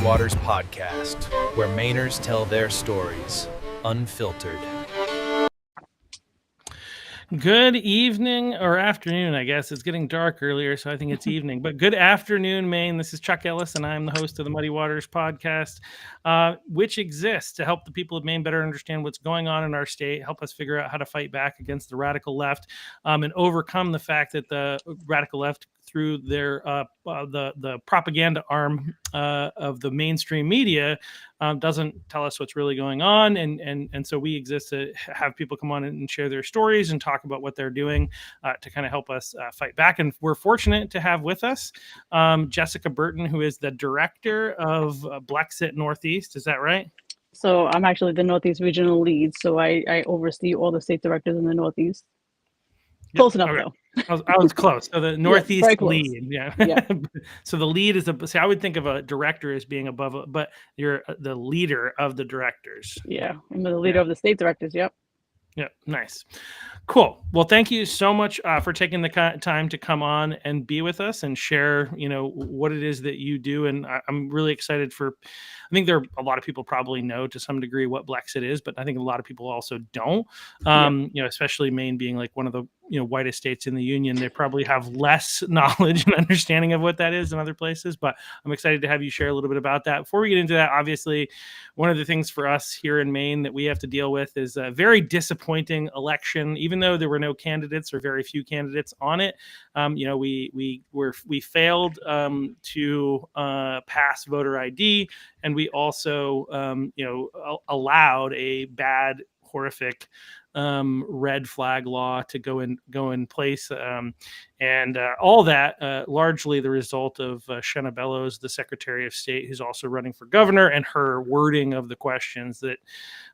Waters podcast, where Mainers tell their stories, unfiltered. Good evening or afternoon, I guess. It's getting dark earlier, so I think it's evening. But good afternoon, Maine. This is Chuck Ellis, and I'm the host of the Muddy Waters podcast, which exists to help the people of Maine better understand what's going on in our state, help us figure out how to fight back against the radical left, and overcome the fact that the radical left, through their the propaganda arm of the mainstream media, doesn't tell us what's really going on, and so we exist to have people come on and share their stories and talk about what they're doing to kind of help us fight back. And we're fortunate to have with us Jessica Burton, who is the director of BLEXIT Northeast. Is that right? So I'm actually the Northeast regional lead, so I oversee all the state directors in the Northeast. Close enough, though. I was close. So the Northeast yes, lead, yeah. So the lead is see, I would think of a director as being above, but you're the leader of the directors. Yeah, I'm the leader of the state directors. Yep. Yeah, nice. Cool. Well, thank you so much for taking the time to come on and be with us and share, what it is that you do. And I'm really excited I think there are a lot of people probably know to some degree what BLEXIT is, but I think a lot of people also don't, especially Maine being like one of the, whitest states in the union. They probably have less knowledge and understanding of what that is than other places, but I'm excited to have you share a little bit about that. Before we get into that, obviously, one of the things for us here in Maine that we have to deal with is a very disappointing election. Even though there were no candidates or very few candidates on it, we failed to pass voter ID, and we also allowed a bad, horrific red flag law to go in place, and all that largely the result of Shenna Bellows, the Secretary of State, who's also running for governor, and her wording of the questions that,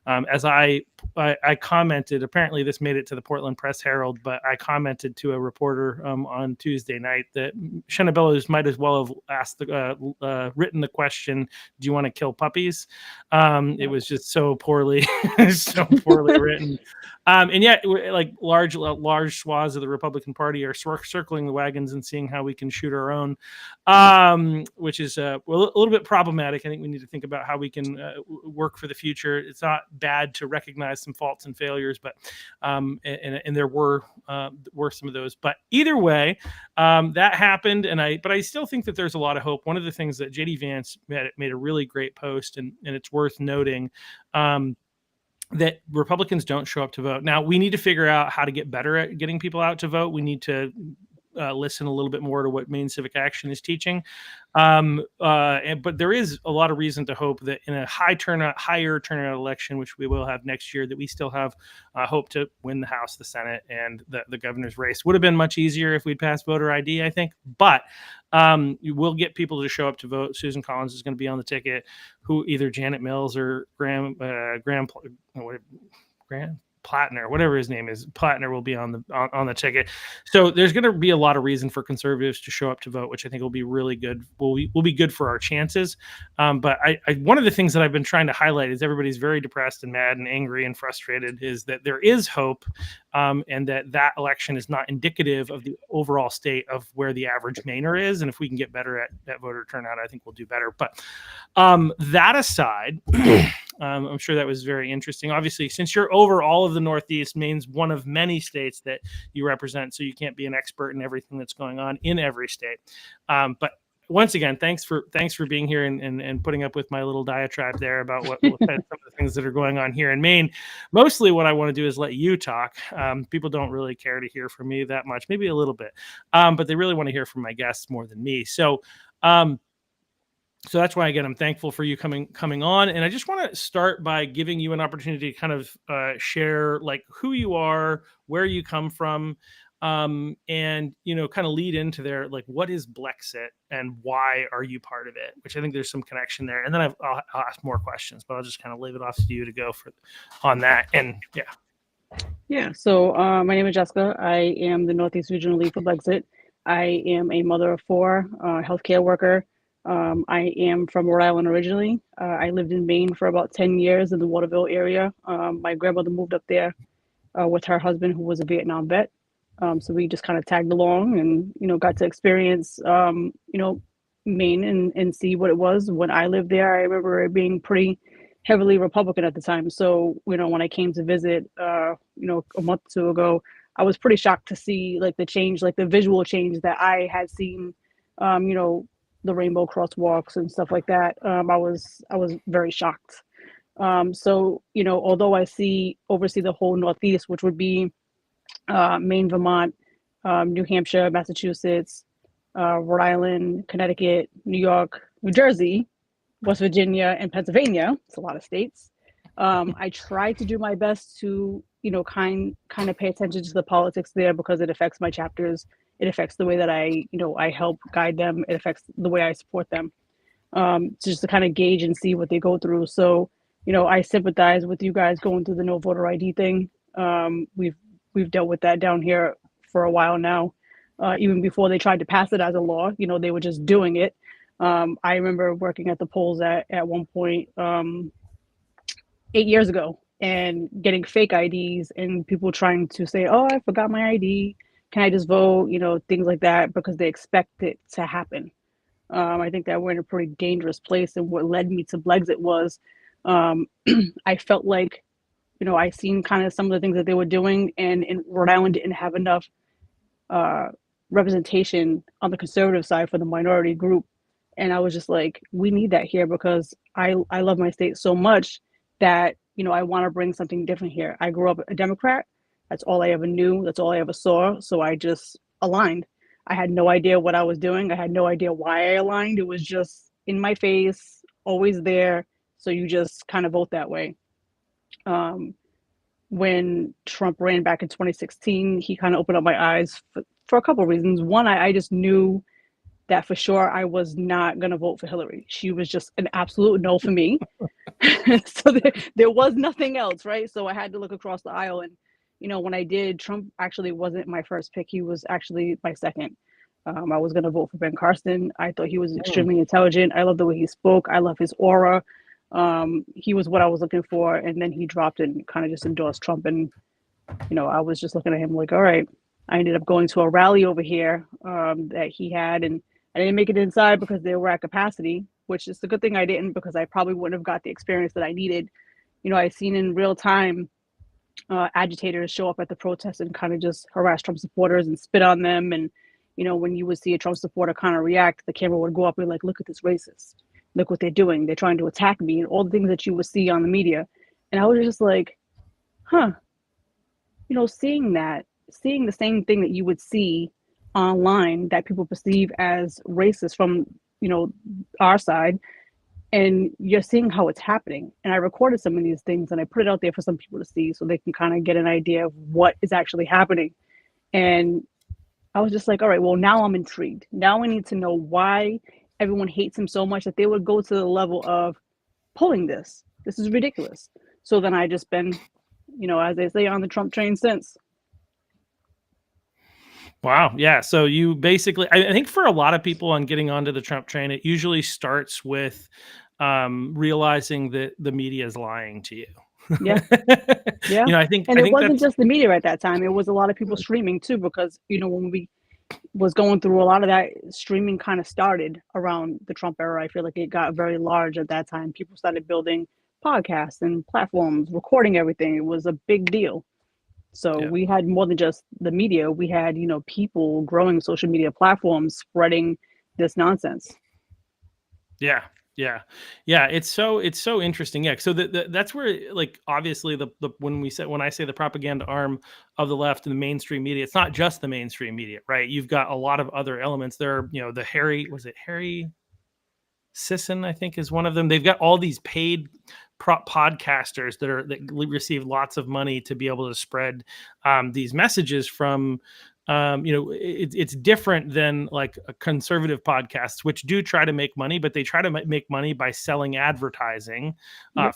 as I commented, apparently this made it to the Portland Press Herald, but I commented to a reporter on Tuesday night that Shenna Bellows might as well have asked written the question, "Do you want to kill puppies?" It was just so poorly written. And yet, like large swaths of the Republican Party are circling the wagons and seeing how we can shoot our own, which is a little bit problematic. I think we need to think about how we can work for the future. It's not bad to recognize some faults and failures, but and there were some of those. But either way, that happened, but I still think that there's a lot of hope. One of the things that JD Vance made a really great post, and it's worth noting. That Republicans don't show up to vote. Now, we need to figure out how to get better at getting people out to vote. We need to listen a little bit more to what Maine Civic Action is teaching. But there is a lot of reason to hope that in a higher turnout election, which we will have next year, that we still have hope to win the House, the Senate, and the governor's race. Would have been much easier if we'd passed voter ID, I think. But you will get people to show up to vote. Susan Collins is going to be on the ticket, who either Janet Mills or Graham Plattner, whatever his name is, Plattner will be on the ticket. So there's going to be a lot of reason for conservatives to show up to vote, which I think will be really good. Will be good for our chances. But one of the things that I've been trying to highlight is everybody's very depressed and mad and angry and frustrated, is that there is hope, and that election is not indicative of the overall state of where the average Mainer is. And if we can get better at voter turnout, I think we'll do better. But that aside, I'm sure that was very interesting. Obviously, since you're over all of the Northeast, Maine's one of many states that you represent, so you can't be an expert in everything that's going on in every state. But once again, thanks for being here and putting up with my little diatribe there about what some of the things that are going on here in Maine. Mostly what I want to do is let you talk. People don't really care to hear from me that much, maybe a little bit, but they really want to hear from my guests more than me. So that's why, again, I'm thankful for you coming on. And I just want to start by giving you an opportunity to kind of share like who you are, where you come from, and, kind of lead into there, like, what is BLEXIT and why are you part of it? Which I think there's some connection there. And then I'll ask more questions, but I'll just kind of leave it off to you to go on that. And Yeah. So my name is Jessica. I am the Northeast Regional Lead for BLEXIT. I am a mother of four, healthcare worker. I am from Rhode Island originally. I lived in Maine for about 10 years in the Waterville area. My grandmother moved up there with her husband, who was a Vietnam vet. So we just kind of tagged along and, got to experience, Maine and see what it was. When I lived there, I remember it being pretty heavily Republican at the time. So, when I came to visit, a month or two ago, I was pretty shocked to see like the change, like the visual change that I had seen, um, you know, the rainbow crosswalks and stuff like that. I was very shocked. So, although oversee the whole Northeast, which would be Maine, Vermont, New Hampshire, Massachusetts, Rhode Island, Connecticut, New York, New Jersey, West Virginia, and Pennsylvania. It's a lot of states. I try to do my best to, kind of pay attention to the politics there because it affects my chapters. It affects the way that I help guide them. It affects the way I support them. Just to kind of gauge and see what they go through. So, I sympathize with you guys going through the no voter ID thing. We've dealt with that down here for a while now. Even before they tried to pass it as a law, they were just doing it. I remember working at the polls at one point 8 years ago and getting fake IDs and people trying to say, "Oh, I forgot my ID. Can I just vote?" Things like that because they expect it to happen. I think that we're in a pretty dangerous place. And what led me to Blexit was um, I felt like, I seen kind of some of the things that they were doing, and in Rhode Island didn't have enough uh, representation on the conservative side for the minority group. And I was just like, we need that here because I love my state so much that, I want to bring something different here. I grew up a Democrat. That's all I ever knew. That's all I ever saw. So I just aligned. I had no idea what I was doing. I had no idea why I aligned. It was just in my face, always there. So you just kind of vote that way. When Trump ran back in 2016, he kind of opened up my eyes for a couple of reasons. One, I just knew that for sure I was not going to vote for Hillary. She was just an absolute no for me. So there was nothing else, right? So I had to look across the aisle. And, when I did, Trump actually wasn't my first pick. He was actually my second. I was going to vote for Ben Carson. I thought he was extremely intelligent. I love the way he spoke. I love his aura. He was what I was looking for. And then he dropped and kind of just endorsed Trump. And, I was just looking at him like, all right. I ended up going to a rally over here that he had. And I didn't make it inside because they were at capacity, which is a good thing I didn't because I probably wouldn't have got the experience that I needed. I've seen in real time agitators show up at the protests and kind of just harass Trump supporters and spit on them. And, when you would see a Trump supporter kind of react, the camera would go up and like, look at this racist. Look what they're doing. They're trying to attack me and all the things that you would see on the media. And I was just like, huh, seeing the same thing that you would see online that people perceive as racist from, our side, and you're seeing how it's happening. And I recorded some of these things and I put it out there for some people to see so they can kind of get an idea of what is actually happening. And I was just like, all right, well, now I'm intrigued. Now I need to know why everyone hates him so much that they would go to the level of pulling this. This is ridiculous. So then I just been, as they say, on the Trump train since. Wow. Yeah. So you basically, I think for a lot of people on getting onto the Trump train, it usually starts with realizing that the media is lying to you. Yeah. Yeah. I think, and it wasn't that's just the media at that time. It was a lot of people streaming too, because, when we was going through a lot of that, streaming kind of started around the Trump era. I feel like it got very large at that time. People started building podcasts and platforms, recording everything. It was a big deal. So we had more than just the media. We had, people growing social media platforms, spreading this nonsense. Yeah. It's so interesting. Yeah. So that's where, like, obviously when I say the propaganda arm of the left and the mainstream media, it's not just the mainstream media, right? You've got a lot of other elements there. The Harry Sisson, I think, is one of them. They've got all these paid podcasters that receive lots of money to be able to spread these messages from. It's different than like a conservative podcasts, which do try to make money, but they try to make money by selling advertising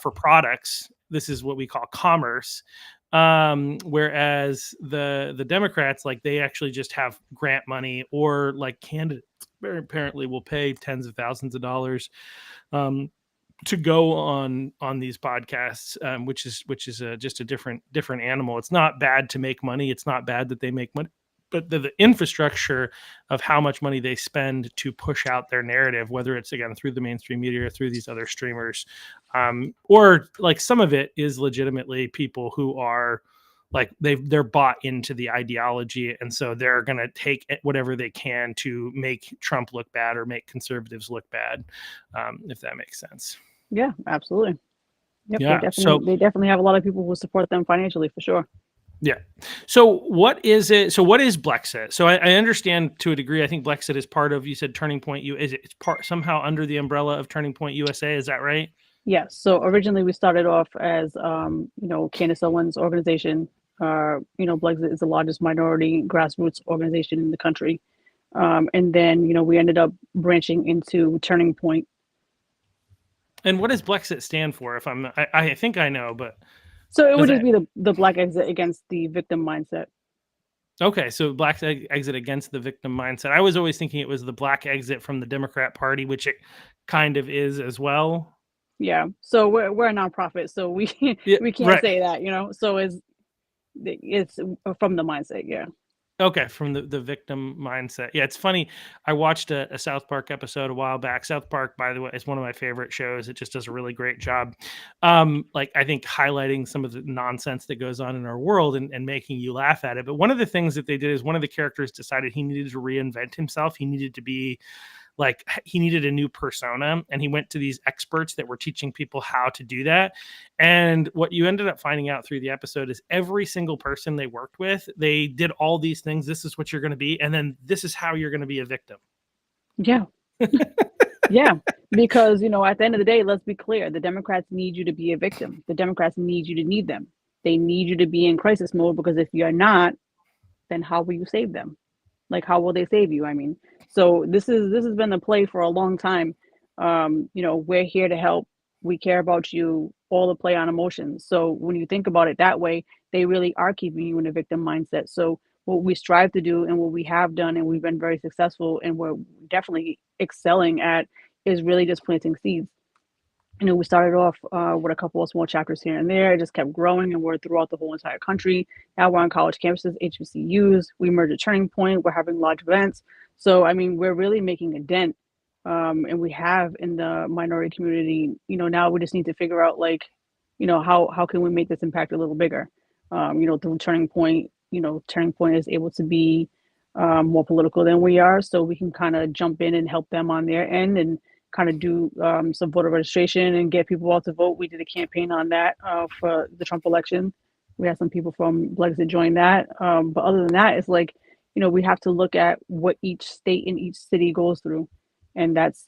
for products. This is what we call commerce. Whereas the Democrats, like, they actually just have grant money, or like candidates apparently will pay tens of thousands of dollars to go on these podcasts, which is just a different animal. It's not bad to make money. It's not bad that they make money. but the infrastructure of how much money they spend to push out their narrative, whether it's again through the mainstream media or through these other streamers, or like some of it is legitimately people who are like they're bought into the ideology, and so they're going to take whatever they can to make Trump look bad or make conservatives look bad, if that makes sense. Yeah, absolutely. Yep, Yeah. they definitely have a lot of people who support them financially for sure. Yeah. So what is it? So what is BLEXIT? So I understand to a degree. I think BLEXIT is part of. You said Turning Point. It's part somehow under the umbrella of Turning Point USA. Is that right? Yes. So originally we started off as Candace Owens' organization. BLEXIT is the largest minority grassroots organization in the country, and then we ended up branching into Turning Point. And what does BLEXIT stand for? I think I know, but so it would just be the Black Exit Against the Victim Mindset. Okay, so Black Exit Against the Victim Mindset. I was always thinking it was the Black Exit from the Democrat Party, which it kind of is as well. Yeah. So we're a nonprofit, so we we can't say that, So it's from the mindset. Yeah. Okay, from the victim mindset. Yeah, it's funny. I watched a South Park episode a while back. South Park, by the way, is one of my favorite shows. It just does a really great job. Like I think highlighting some of the nonsense that goes on in our world and making you laugh at it. But one of the things that they did is one of the characters decided he needed to reinvent himself. He needed to be like he needed a new persona, and he went to these experts that were teaching people how to do that. And what you ended up finding out through the episode is every single person they worked with, they did all these things. This is what you're going to be, and then this is how you're going to be a victim. Yeah. Yeah, because at the end of the day, let's be clear, the Democrats need you to be a victim. The Democrats need you to need them. They need you to be in crisis mode, because if you're not, then how will you save them? Like, how will they save you? I mean, so this has been the play for a long time. We're here to help. We care about you. All the play on emotions. So when you think about it that way, they really are keeping you in a victim mindset. So what we strive to do and what we have done, and we've been very successful, and we're definitely excelling at, is really just planting seeds. We started off with a couple of small chapters here and there. It just kept growing, and we're throughout the whole entire country. Now we're on college campuses, HBCUs. We merged a Turning Point. We're having large events. So, I mean, we're really making a dent, and we have in the minority community. Now we just need to figure out, how can we make this impact a little bigger? Through Turning Point. Turning Point is able to be more political than we are, so we can kind of jump in and help them on their end and kind of do some voter registration and get people out to vote. We did a campaign on that for the Trump election. We had some people from BLEXIT join that. But other than that, it's we have to look at what each state and each city goes through. And that's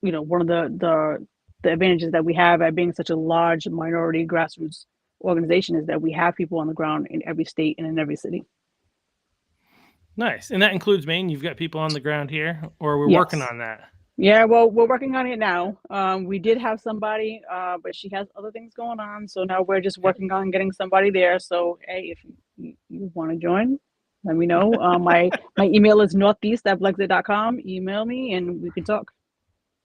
one of the advantages that we have at being such a large minority grassroots organization, is that we have people on the ground in every state and in every city. Nice. And that includes Maine. You've got people on the ground here, or we're working on that? Yeah, well, we're working on it now. We did have somebody, but she has other things going on. So now we're just working on getting somebody there. So, hey, if you want to join, let me know. My email is northeast@blexit.com. Email me and we can talk.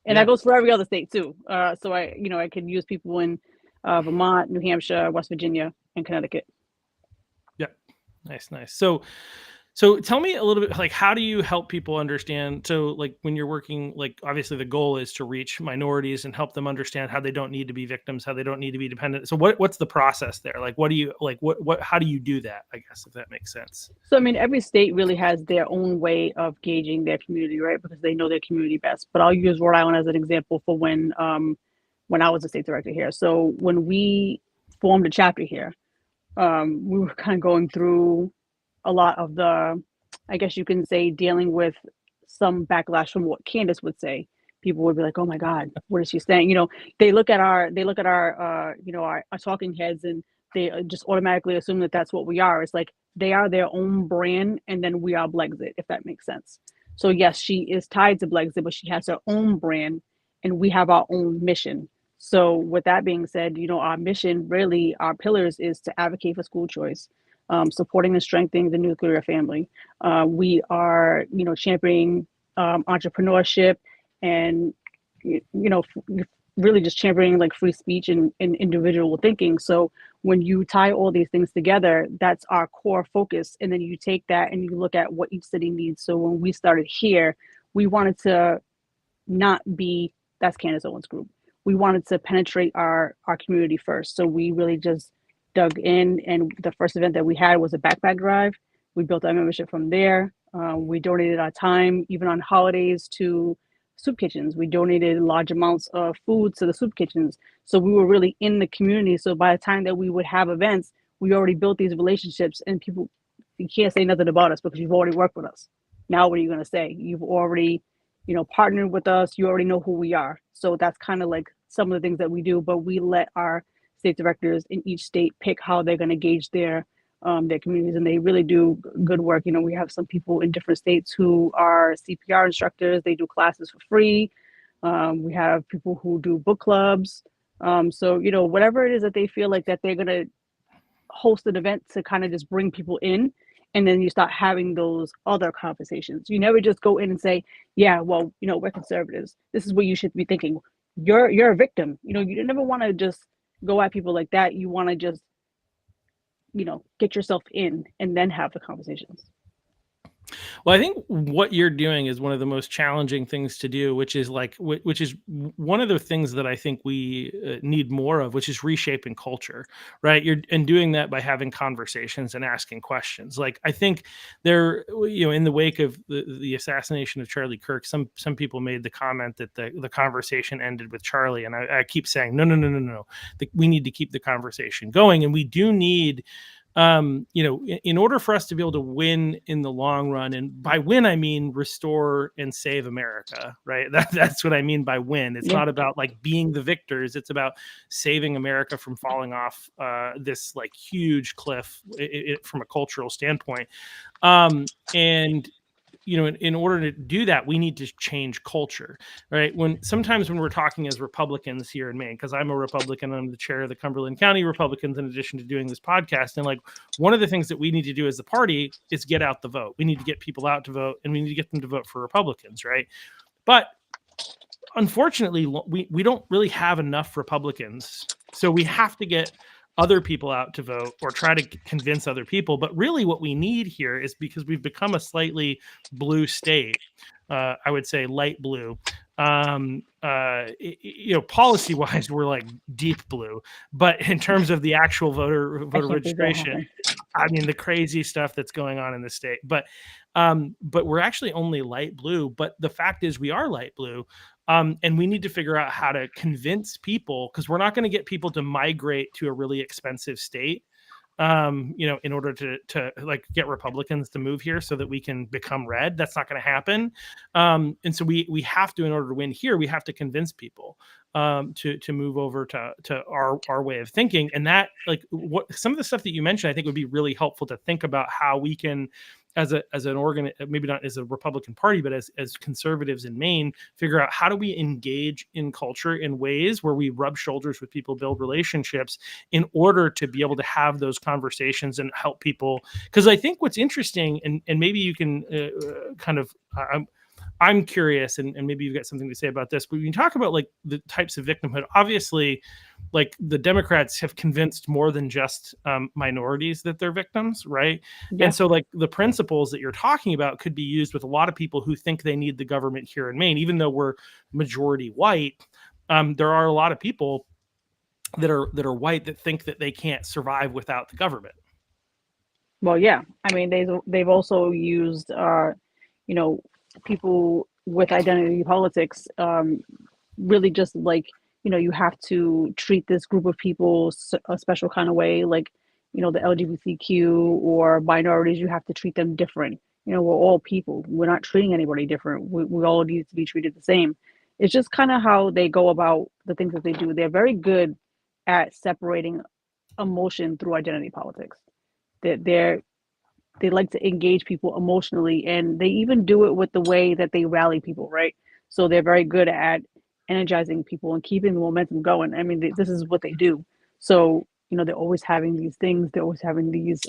And that goes for every other state too. So I can use people in Vermont, New Hampshire, West Virginia, and Connecticut. Yeah. Nice. So tell me a little bit, like, how do you help people understand? So like when you're working, like obviously the goal is to reach minorities and help them understand how they don't need to be victims, how they don't need to be dependent. So what's the process there? Like, how do you do that? I guess, if that makes sense. So, I mean, every state really has their own way of gauging their community, right? Because they know their community best. But I'll use Rhode Island as an example for when I was a state director here. So when we formed a chapter here, we were kind of going through a lot of the, I guess you can say, dealing with some backlash from what Candace would say. People would be like, "Oh my God, what is she saying?" They look at our our talking heads, and they just automatically assume that that's what we are. It's like they are their own brand, and then we are BLEXIT, if that makes sense. So yes, she is tied to BLEXIT, but she has her own brand, and we have our own mission. So with that being said, our mission, really, our pillars is to advocate for school choice, supporting and strengthening the nuclear family. We are, championing entrepreneurship, and really just championing like free speech and individual thinking. So when you tie all these things together, that's our core focus. And then you take that and you look at what each city needs. So when we started here, we wanted to not be, that's Candace Owens Group. We wanted to penetrate our community first. So we really just dug in, and the first event that we had was a backpack drive. We built our membership from there. We donated our time, even on holidays, to soup kitchens. We donated large amounts of food to the soup kitchens. So we were really in the community. So by the time that we would have events, we already built these relationships, and people, you can't say nothing about us because you've already worked with us. Now, what are you going to say? You've already, partnered with us. You already know who we are. So that's kind of like some of the things that we do, but we let our state directors in each state pick how they're going to gauge their communities, and they really do good work. We have some people in different states who are CPR instructors. They do classes for free. We have people who do book clubs. So, whatever it is that they feel like that they're going to host an event to kind of just bring people in, and then you start having those other conversations. You never just go in and say, yeah, well, we're conservatives. This is what you should be thinking. You're a victim. You never want to just go at people like that. You want to just, get yourself in and then have the conversations. Well, I think what you're doing is one of the most challenging things to do, which is one of the things that I think we need more of, which is reshaping culture, right? And doing that by having conversations and asking questions. Like, I think there, in the wake of the assassination of Charlie Kirk, some people made the comment that the conversation ended with Charlie, and I keep saying no. We need to keep the conversation going, and we do need. In order for us to be able to win in the long run, and by win, I mean restore and save America, right? That's what I mean by win. It's not about like being the victors. It's about saving America from falling off this like huge cliff from a cultural standpoint. And in order to do that, we need to change culture, right? Sometimes when we're talking as Republicans here in Maine, because I'm a Republican, I'm the chair of the Cumberland County Republicans, in addition to doing this podcast. And like, one of the things that we need to do as the party is get out the vote. We need to get people out to vote, and we need to get them to vote for Republicans, right? But unfortunately, we don't really have enough Republicans. So we have to get other people out to vote or try to convince other people. But really what we need here is, because we've become a slightly blue state, I would say light blue. Policy wise, we're like deep blue, but in terms of the actual voter registration, I mean, the crazy stuff that's going on in the state, but we're actually only light blue. But the fact is, we are light blue. And we need to figure out how to convince people, because we're not going to get people to migrate to a really expensive state, in order to like get Republicans to move here so that we can become red. That's not going to happen. And so we have to, in order to win here, we have to convince people to move over to our way of thinking. And that, like, what some of the stuff that you mentioned, I think would be really helpful to think about how we can, as an organ, maybe not as a Republican Party, but as conservatives in Maine, figure out how do we engage in culture in ways where we rub shoulders with people, build relationships, in order to be able to have those conversations and help people. Because I think what's interesting, and maybe you can kind of, I'm curious, and maybe you've got something to say about this, but when you talk about like the types of victimhood, obviously, like the Democrats have convinced more than just minorities that they're victims, right? Yeah. And so like the principles that you're talking about could be used with a lot of people who think they need the government here in Maine. Even though we're majority white, there are a lot of people that are white that think that they can't survive without the government. Well, yeah. I mean, they've also used, people with identity politics, really just like, you have to treat this group of people a special kind of way, like, the LGBTQ or minorities, you have to treat them different. We're all people. We're not treating anybody different. We all need to be treated the same. It's just kind of how they go about the things that they do. They're very good at separating emotion through identity politics. They like to engage people emotionally, and they even do it with the way that they rally people, right? So they're very good at energizing people and keeping the momentum going. I mean, this is what they do. So, they're always having these things. They're always having these,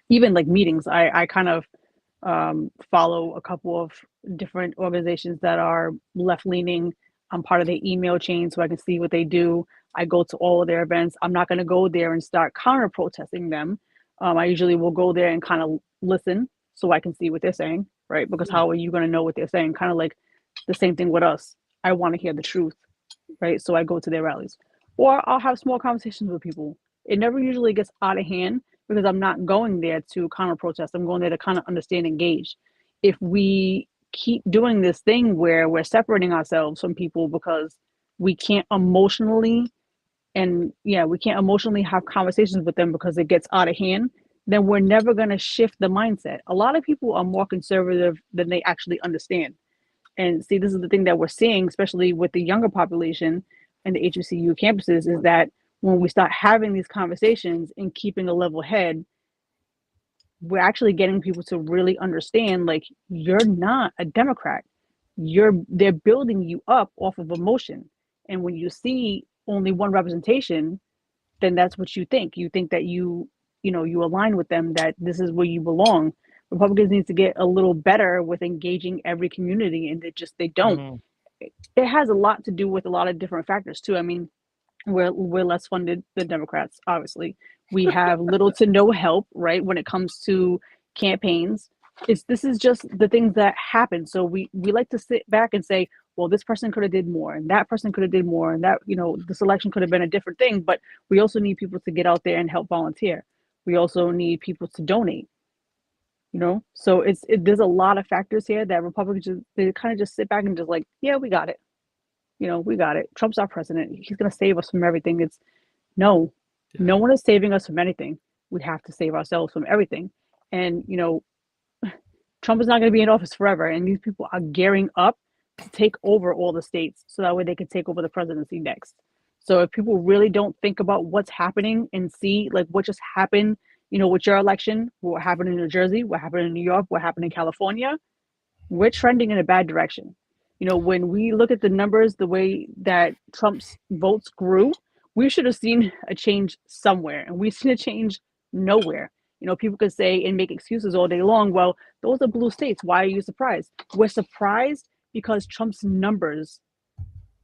even like meetings. I kind of follow a couple of different organizations that are left-leaning. I'm part of their email chain so I can see what they do. I go to all of their events. I'm not going to go there and start counter protesting them. I usually will go there and kind of listen so I can see what they're saying, right? Because how are you going to know what they're saying? Kind of like the same thing with us. I want to hear the truth, right? So I go to their rallies. Or I'll have small conversations with people. It never usually gets out of hand because I'm not going there to counter protest. I'm going there to kind of understand, engage. If we keep doing this thing where we're separating ourselves from people because we can't emotionally we can't emotionally have conversations with them because it gets out of hand, then we're never going to shift the mindset. A lot of people are more conservative than they actually understand. And see, this is the thing that we're seeing, especially with the younger population and the HBCU campuses, is that when we start having these conversations and keeping a level head, we're actually getting people to really understand, like, you're not a Democrat. They're building you up off of emotion. And when you see only one representation, then that's what you think. You think that you align with them, that this is where you belong. Republicans need to get a little better with engaging every community, and they don't. Mm-hmm. It has a lot to do with a lot of different factors too. I mean, we're less funded than Democrats, obviously. We have little to no help, right, when it comes to campaigns. This is just the things that happen. So we like to sit back and say, well, this person could have did more, and that person could have did more, and that this election could have been a different thing. But we also need people to get out there and help volunteer. We also need people to donate. So there's a lot of factors here that Republicans they kind of just sit back and just like, yeah, we got it. We got it. Trump's our president. He's going to save us from everything. No one is saving us from anything. We have to save ourselves from everything. And, Trump is not going to be in office forever. And these people are gearing up to take over all the states so that way they can take over the presidency next. So if people really don't think about what's happening and see like what just happened, with your election, what happened in New Jersey, what happened in New York, what happened in California, we're trending in a bad direction. When we look at the numbers, the way that Trump's votes grew, we should have seen a change somewhere, and we've seen a change nowhere. People could say and make excuses all day long. Well, those are blue states. Why are you surprised? We're surprised because Trump's numbers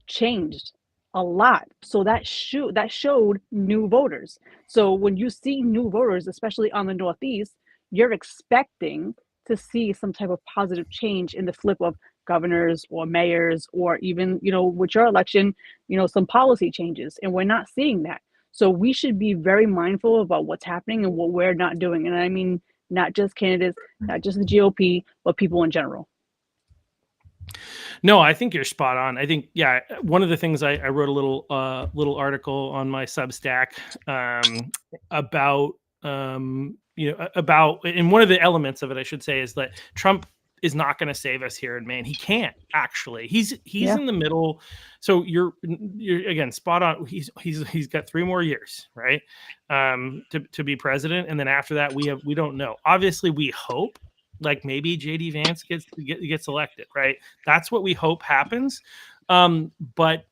changed a lot. So that showed new voters. So when you see new voters, especially on the Northeast, you're expecting to see some type of positive change in the flip of governors or mayors, or even, with your election, some policy changes. And we're not seeing that. So we should be very mindful about what's happening and what we're not doing. And I mean, not just candidates, not just the GOP, but people in general. No, I think you're spot on. I think, one of the things I wrote a little article on my Substack about, and one of the elements of it, I should say, is that Trump is not going to save us here in Maine. He can't actually. He's in the middle. So you're again spot on. He's got 3 more years, right, to be president, and then after that we don't know. Obviously, we hope. Like maybe JD Vance gets elected, right? That's what we hope happens. But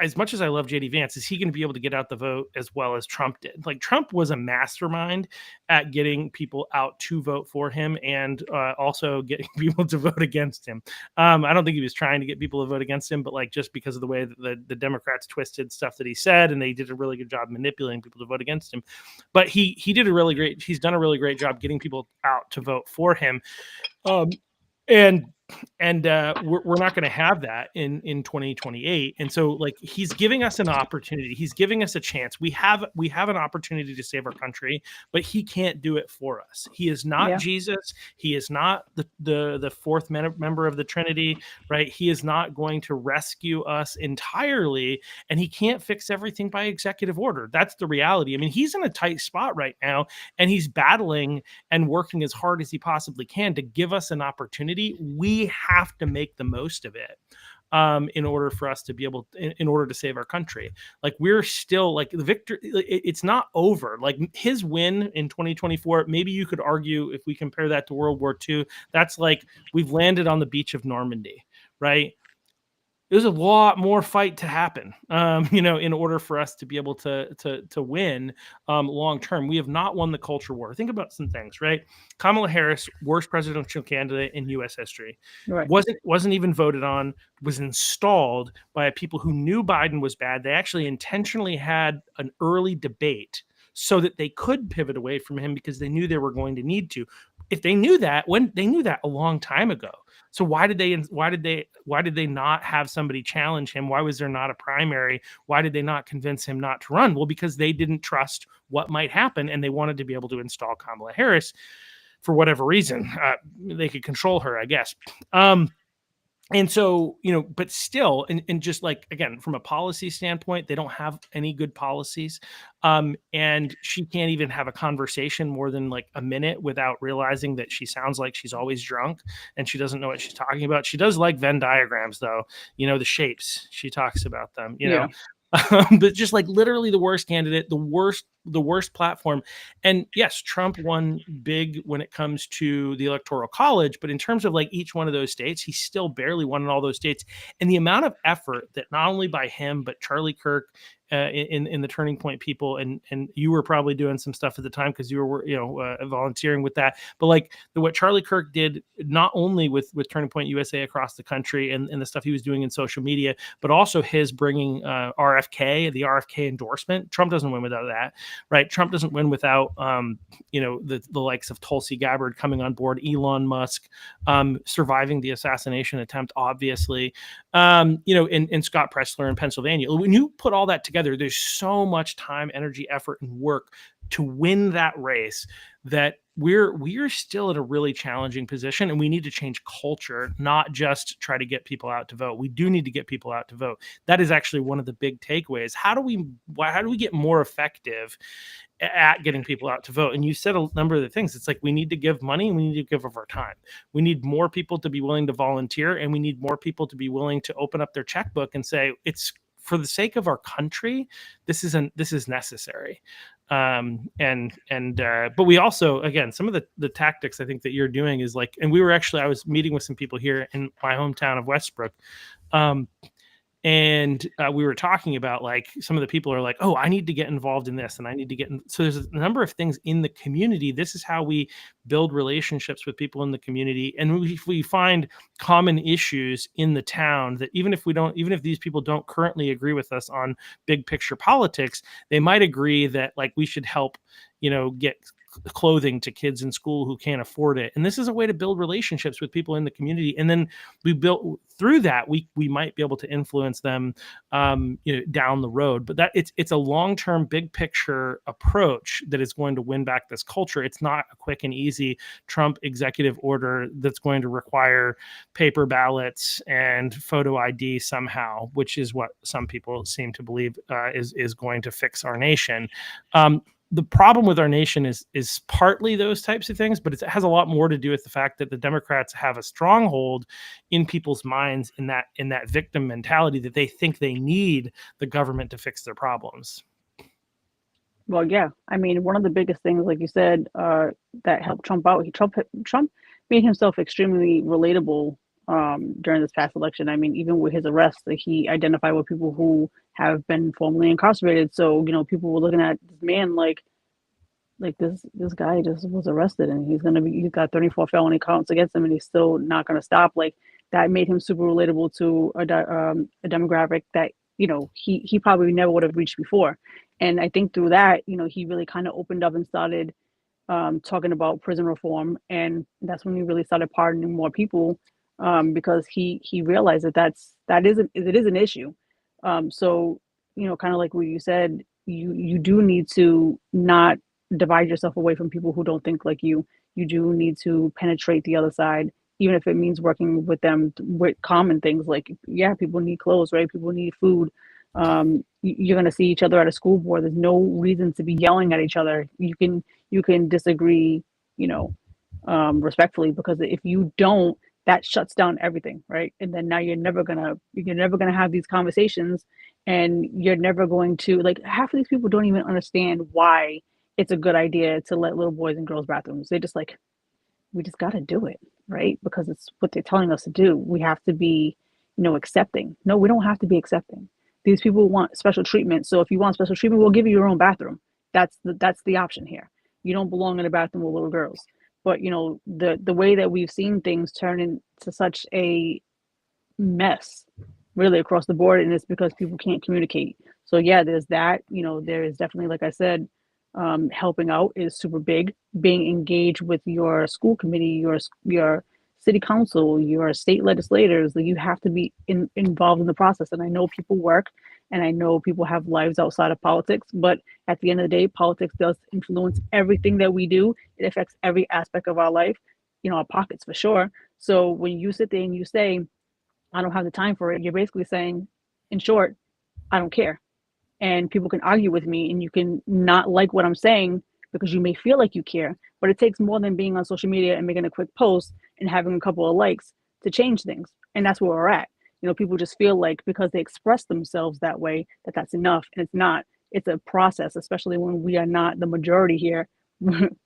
as much as I love JD Vance, is he going to be able to get out the vote as well as Trump did? Like Trump was a mastermind at getting people out to vote for him and also getting people to vote against him. I don't think he was trying to get people to vote against him, but like just because of the way that the Democrats twisted stuff that he said, and they did a really good job manipulating people to vote against him. But he's done a really great job getting people out to vote for him. And we're not going to have that in 2028. And so like he's giving us an opportunity. He's giving us a chance. We have an opportunity to save our country, but he can't do it for us. He is not Jesus. He is not the fourth member of the Trinity, right? He is not going to rescue us entirely, and he can't fix everything by executive order. That's the reality. I mean, he's in a tight spot right now, and he's battling and working as hard as he possibly can to give us an opportunity. We have to make the most of it in order for us to be able in order to save our country. Like we're still like the victory. It's not over. Like his win in 2024, maybe you could argue if we compare that to World War II, that's like we've landed on the beach of Normandy, right? there's a lot more fight to happen, in order for us to be able to win long term. We have not won the culture war. Think about some things, right? Kamala Harris, worst presidential candidate in U.S. history, Right. wasn't even voted on, was installed by people who knew Biden was bad. They actually intentionally had an early debate so that they could pivot away from him because they knew they were going to need to. If they knew that, when they knew that a long time ago. So why did they not have somebody challenge him? Why was there not a primary? Why did they not convince him not to run? Well, because they didn't trust what might happen, and they wanted to be able to install Kamala Harris for whatever reason. They could control her, I guess. And so, but still, and just like, again, from a policy standpoint, they don't have any good policies. And she can't even have a conversation more than like a minute without realizing that she sounds like she's always drunk and she doesn't know what she's talking about. She does like Venn diagrams, though, the shapes. She talks about them, Yeah. But just like literally the worst candidate, the worst platform. And yes, Trump won big when it comes to the Electoral College, but in terms of like each one of those states, he still barely won in all those states. And the amount of effort that not only by him, but Charlie Kirk, in the Turning Point people, and you were probably doing some stuff at the time because you were volunteering with that, but like what Charlie Kirk did, not only with Turning Point USA across the country and the stuff he was doing in social media, but also his bringing the RFK endorsement. Trump doesn't win without that, right? Trump doesn't win without the likes of Tulsi Gabbard coming on board, Elon Musk surviving the assassination attempt, obviously, and Scott Presler in Pennsylvania. When you put all that together, there's so much time, energy, effort, and work to win that race that we're still in a really challenging position, and we need to change culture, not just try to get people out to vote. We do need to get people out to vote. That is actually one of the big takeaways. How do we get more effective at getting people out to vote? And you said a number of the things. It's like we need to give money, and we need to give of our time. We need more people to be willing to volunteer, and we need more people to be willing to open up their checkbook and say, it's for the sake of our country, this is necessary. But we also, again, some of the tactics I think that you're doing is like, and I was meeting with some people here in my hometown of Westbrook. And we were talking about like some of the people are like, oh, I need to get involved in this and I need to so there's a number of things in the community. This is how we build relationships with people in the community. And we find common issues in the town that even if these people don't currently agree with us on big picture politics, they might agree that like we should help, get clothing to kids in school who can't afford it. And this is a way to build relationships with people in the community. And then through that, we might be able to influence them, down the road. But that it's a long-term, big picture approach that is going to win back this culture. It's not a quick and easy Trump executive order that's going to require paper ballots and photo ID somehow, which is what some people seem to believe is going to fix our nation. The problem with our nation is partly those types of things, but it has a lot more to do with the fact that the Democrats have a stronghold in people's minds in that victim mentality that they think they need the government to fix their problems. Well, yeah. I mean, one of the biggest things, like you said, that helped Trump out, Trump made himself extremely relatable during this past election. I mean, even with his arrest, he identified with people who have been formerly incarcerated. So, people were looking at this man like this guy just was arrested and he's got 34 felony counts against him and he's still not going to stop. Like that made him super relatable to a demographic that, he probably never would have reached before. And I think through that, he really kind of opened up and started talking about prison reform. And that's when he really started pardoning more people, because he realized that is an issue. So, kind of like what you said, you do need to not divide yourself away from people who don't think like you. You do need to penetrate the other side, even if it means working with them with common things like, yeah, people need clothes, right? People need food. You're going to see each other at a school board. There's no reason to be yelling at each other. You can disagree, respectfully, because if you don't, that shuts down everything, right? And then now you're never gonna have these conversations, and you're never going to, like, half of these people don't even understand why it's a good idea to let little boys and girls bathrooms. They just like, we just got to do it, right? Because it's what they're telling us to do. We have to be, accepting. No, we don't have to be accepting. These people want special treatment. So if you want special treatment, we'll give you your own bathroom. That's the option here. You don't belong in a bathroom with little girls. But the way that we've seen things turn into such a mess really across the board, and it's because people can't communicate. So yeah, there's that. There is definitely, like I said, helping out is super big. Being engaged with your school committee, your city council, your state legislators, like you have to be involved in the process. And I know people work, and I know people have lives outside of politics, but at the end of the day, politics does influence everything that we do. It affects every aspect of our life, our pockets for sure. So when you sit there and you say, I don't have the time for it, you're basically saying, in short, I don't care. And people can argue with me, and you can not like what I'm saying because you may feel like you care, but it takes more than being on social media and making a quick post and having a couple of likes to change things. And that's where we're at. People just feel like because they express themselves that way, that's enough. And it's not. It's a process, especially when we are not the majority here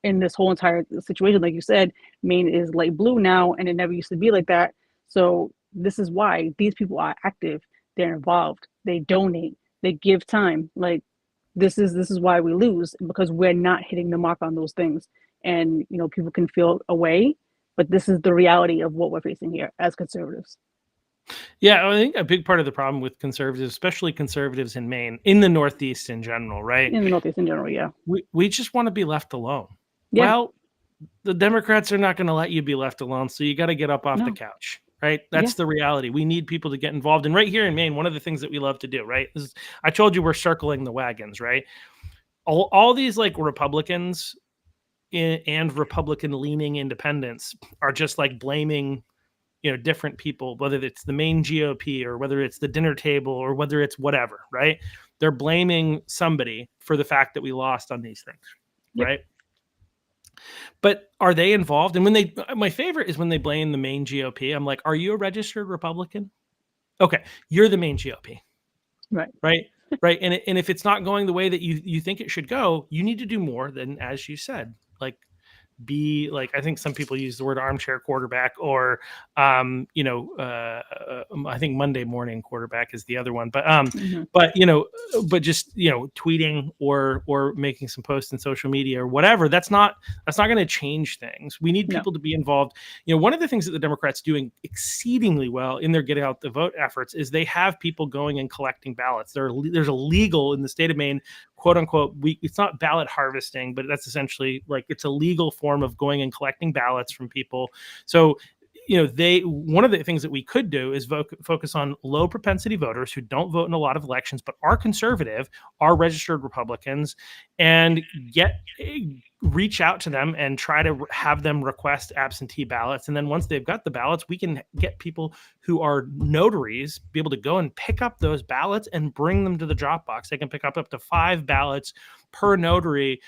in this whole entire situation. Like you said, Maine is light blue now, and it never used to be like that. So this is why these people are active. They're involved. They donate. They give time. Like this is why we lose, because we're not hitting the mark on those things. And people can feel away, but this is the reality of what we're facing here as conservatives. Yeah, I think a big part of the problem with conservatives, especially conservatives in Maine, in the Northeast in general, right? In the Northeast in general, yeah. We just want to be left alone. Yeah. Well, the Democrats are not going to let you be left alone, so you got to get up off the couch, right? That's the reality. We need people to get involved. And right here in Maine, one of the things that we love to do, right, is I told you we're circling the wagons, right? All these like Republicans and Republican-leaning independents are just like blaming different people, whether it's the main GOP or whether it's the dinner table or whether it's whatever, right? They're blaming somebody for the fact that we lost on these things, right? But are they involved? And my favorite is when they blame the main GOP. I'm like, are you a registered Republican? Okay, you're the main GOP. Right. And if it's not going the way that you think it should go, you need to do more than, as you said, like be like, I think some people use the word armchair quarterback, or I think Monday morning quarterback is the other one, but just tweeting or making some posts in social media or whatever, that's not going to change things. We need people to be involved. One of the things that the Democrats doing exceedingly well in their get out the vote efforts is they have people going and collecting ballots. There's a legal in the state of Maine, quote unquote, it's not ballot harvesting, but that's essentially like it's a legal form of going and collecting ballots from people. So, one of the things that we could do is focus on low propensity voters who don't vote in a lot of elections, but are conservative, are registered Republicans, and reach out to them and try to have them request absentee ballots. And then once they've got the ballots, we can get people who are notaries be able to go and pick up those ballots and bring them to the drop box. They can pick up to 5 ballots per notary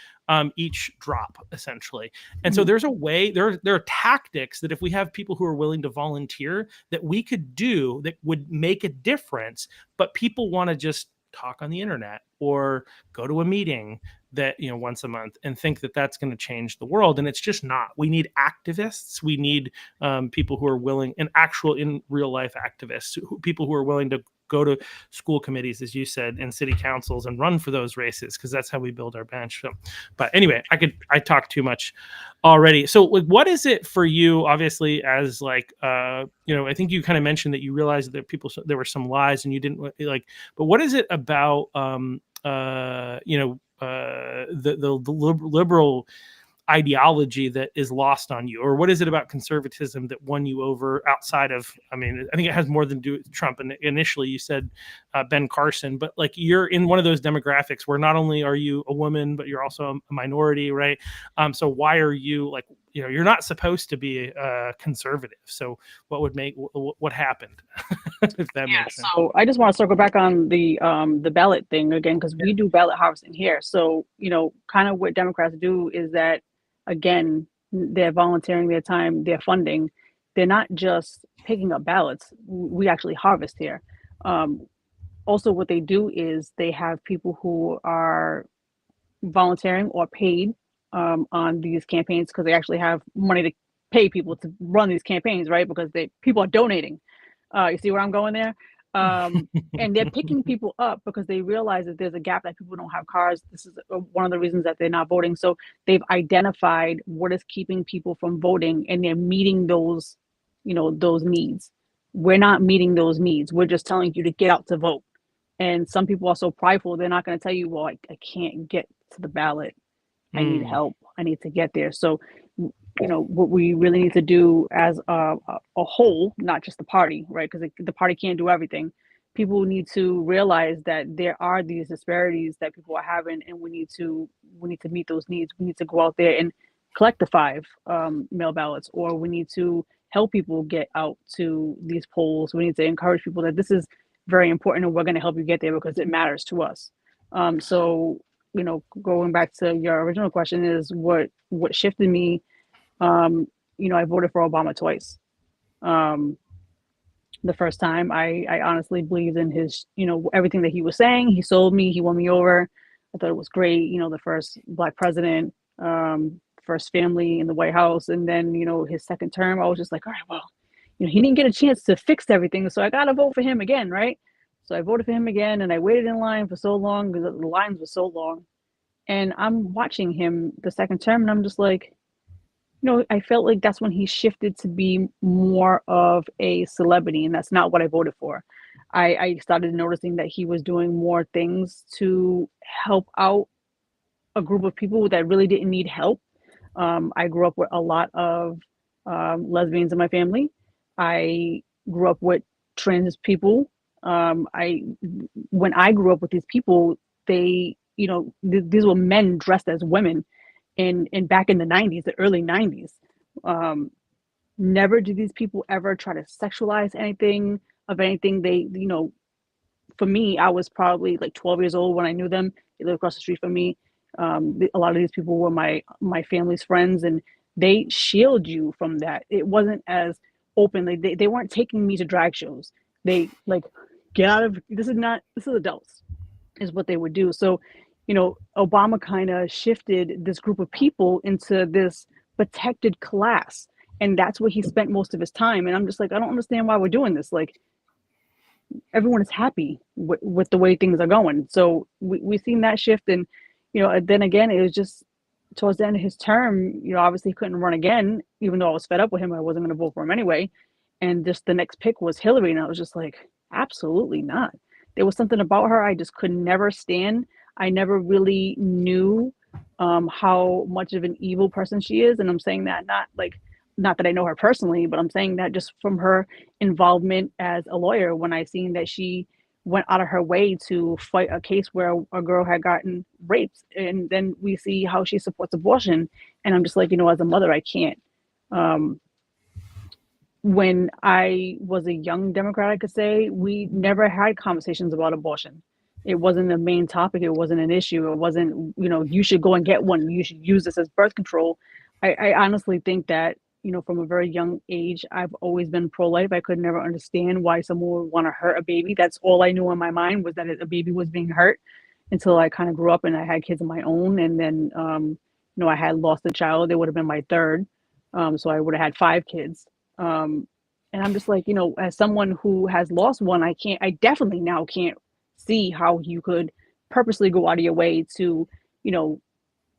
each drop, essentially. And so there's a way, there are tactics that if we have people who are willing to volunteer, that we could do that would make a difference, but people want to just talk on the internet or go to a meeting that once a month and think that that's going to change the world, and it's just not. We need activists. We need people who are willing, and actual in real life activists, people who are willing to go to school committees, as you said, and city councils and run for those races, because that's how we build our bench. So, but anyway, I talked too much already. So like, what is it for you, obviously, as like, I think you kind of mentioned that you realized that there were some lies and you didn't like, but what is it about, the liberal ideology that is lost on you, or what is it about conservatism that won you over outside of, I think it has more than to do with Trump. And initially you said Ben Carson, but like you're in one of those demographics where not only are you a woman, but you're also a minority, right? So why are you like, you're not supposed to be conservative. So what happened? If that makes sense. So I just want to circle back on the ballot thing again, because we do ballot harvesting here. So, kind of what Democrats do is that, again, they're volunteering their time, their funding. They're not just picking up ballots. We actually harvest here. Also, what they do is they have people who are volunteering or paid on these campaigns, because they actually have money to pay people to run these campaigns, right? Because people are donating. You see where I'm going there? And they're picking people up because they realize that there's a gap, that people don't have cars. This is one of the reasons that they're not voting. So they've identified what is keeping people from voting, and they're meeting those, those needs. We're not meeting those needs. We're just telling you to get out to vote. And some people are so prideful, they're not going to tell you, well, I can't get to the ballot. I need help. I need to get there. So, what we really need to do as a whole, not just the party, right? Because the party can't do everything. People need to realize that there are these disparities that people are having, and we need to meet those needs. We need to go out there and collect the 5 mail ballots, or we need to help people get out to these polls. We need to encourage people that this is very important, and we're going to help you get there because it matters to us. So, going back to your original question, is what shifted me. I voted for Obama twice. The first time, I honestly believed in his, everything that he was saying. He sold me. He won me over. I thought it was great. The first Black president, first family in the White House, and then his second term, I was just like, all right, well, he didn't get a chance to fix everything, so I got to vote for him again, right? So I voted for him again, and I waited in line for so long because the lines were so long. And I'm watching him the second term, and I'm just like, I felt like that's when he shifted to be more of a celebrity, and that's not what I voted for. I started noticing that he was doing more things to help out a group of people that really didn't need help. I grew up with a lot of lesbians in my family. I grew up with trans people. When I grew up with these people, they, these were men dressed as women. In back in the 90s, the early 90s. Never did these people ever try to sexualize anything of anything. They, for me, I was probably like 12 years old when I knew them. They lived across the street from me. A lot of these people were my family's friends, and they shield you from that. It wasn't as open. They weren't taking me to drag shows. They like, get out of, this is adults, is what they would do. So, Obama kind of shifted this group of people into this protected class. And that's where he spent most of his time. And I'm just like, I don't understand why we're doing this. Like, everyone is happy with the way things are going. So we've seen that shift. And, then again, it was just towards the end of his term, obviously he couldn't run again, even though I was fed up with him. I wasn't going to vote for him anyway. And just the next pick was Hillary. And I was just like, absolutely not. There was something about her I just could never stand. I never really knew how much of an evil person she is. And I'm saying that not that I know her personally, but I'm saying that just from her involvement as a lawyer, when I seen that she went out of her way to fight a case where a girl had gotten raped. And then we see how she supports abortion. And I'm just like, as a mother, I can't. When I was a young Democrat, I could say we never had conversations about abortion. It wasn't the main topic. It wasn't an issue. It wasn't, you should go and get one. You should use this as birth control. I honestly think that, from a very young age, I've always been pro-life. I could never understand why someone would want to hurt a baby. That's all I knew in my mind, was that a baby was being hurt, until I kind of grew up and I had kids of my own. And then, I had lost a child. It would have been my third. So I would have had 5 kids. And I'm just like, as someone who has lost one, I definitely now can't see how you could purposely go out of your way to,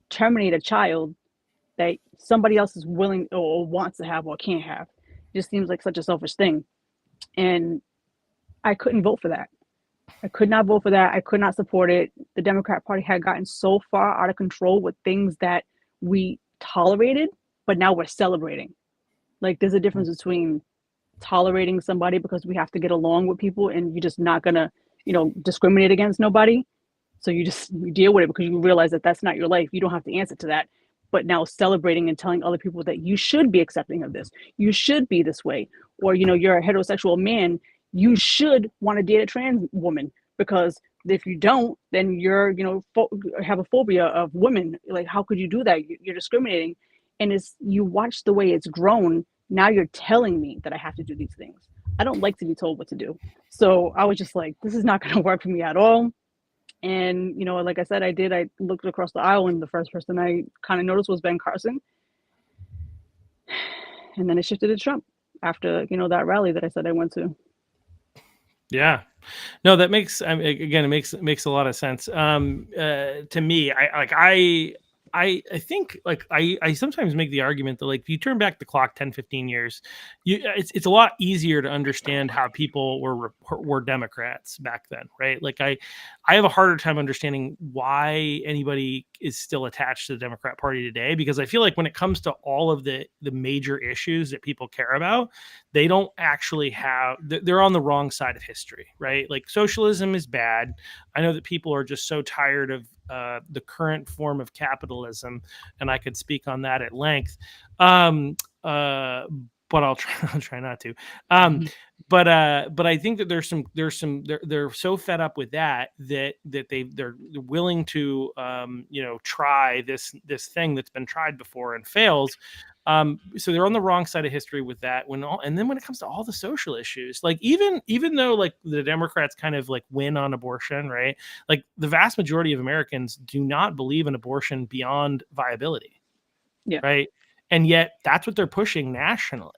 terminate a child that somebody else is willing or wants to have or can't have. It just seems like such a selfish thing. And I couldn't vote for that. I could not vote for that. I could not support it. The Democrat Party had gotten so far out of control with things that we tolerated, but now we're celebrating. Like, there's a difference between tolerating somebody because we have to get along with people, and you're just not gonna, discriminate against nobody. So you deal with it because you realize that that's not your life. You don't have to answer to that. But now celebrating and telling other people that you should be accepting of this, you should be this way, or you're a heterosexual man, you should want to date a trans woman, because if you don't, then you're have a phobia of women. Like, how could you do that? You're discriminating. And you watch the way it's grown. Now you're telling me that I have to do these things. I don't like to be told what to do. So I was just like, this is not going to work for me at all. And, like I said, I looked across the aisle, and the first person I kind of noticed was Ben Carson. And then it shifted to Trump after, that rally that I said I went to. Yeah. No, that makes, again, it makes a lot of sense. To me, I think, like, I sometimes make the argument that, like, if you turn back the clock 10, 15 years, it's a lot easier to understand how people were Democrats back then, right? Like, I have a harder time understanding why anybody is still attached to the Democrat Party today, because I feel like when it comes to all of the major issues that people care about, they don't actually have, they're on the wrong side of history, right? Like, socialism is bad. I know that people are just so tired of the current form of capitalism, and I could speak on that at length. Um, uh, but I'll try, I'll try not to. Um, but I think that they're so fed up with that they're willing to try this thing that's been tried before and fails. So they're on the wrong side of history with that. And then when it comes to all the social issues, like, even though, like, the Democrats kind of, like, win on abortion, right? Like, the vast majority of Americans do not believe in abortion beyond viability, Yeah. right? And yet that's what they're pushing nationally,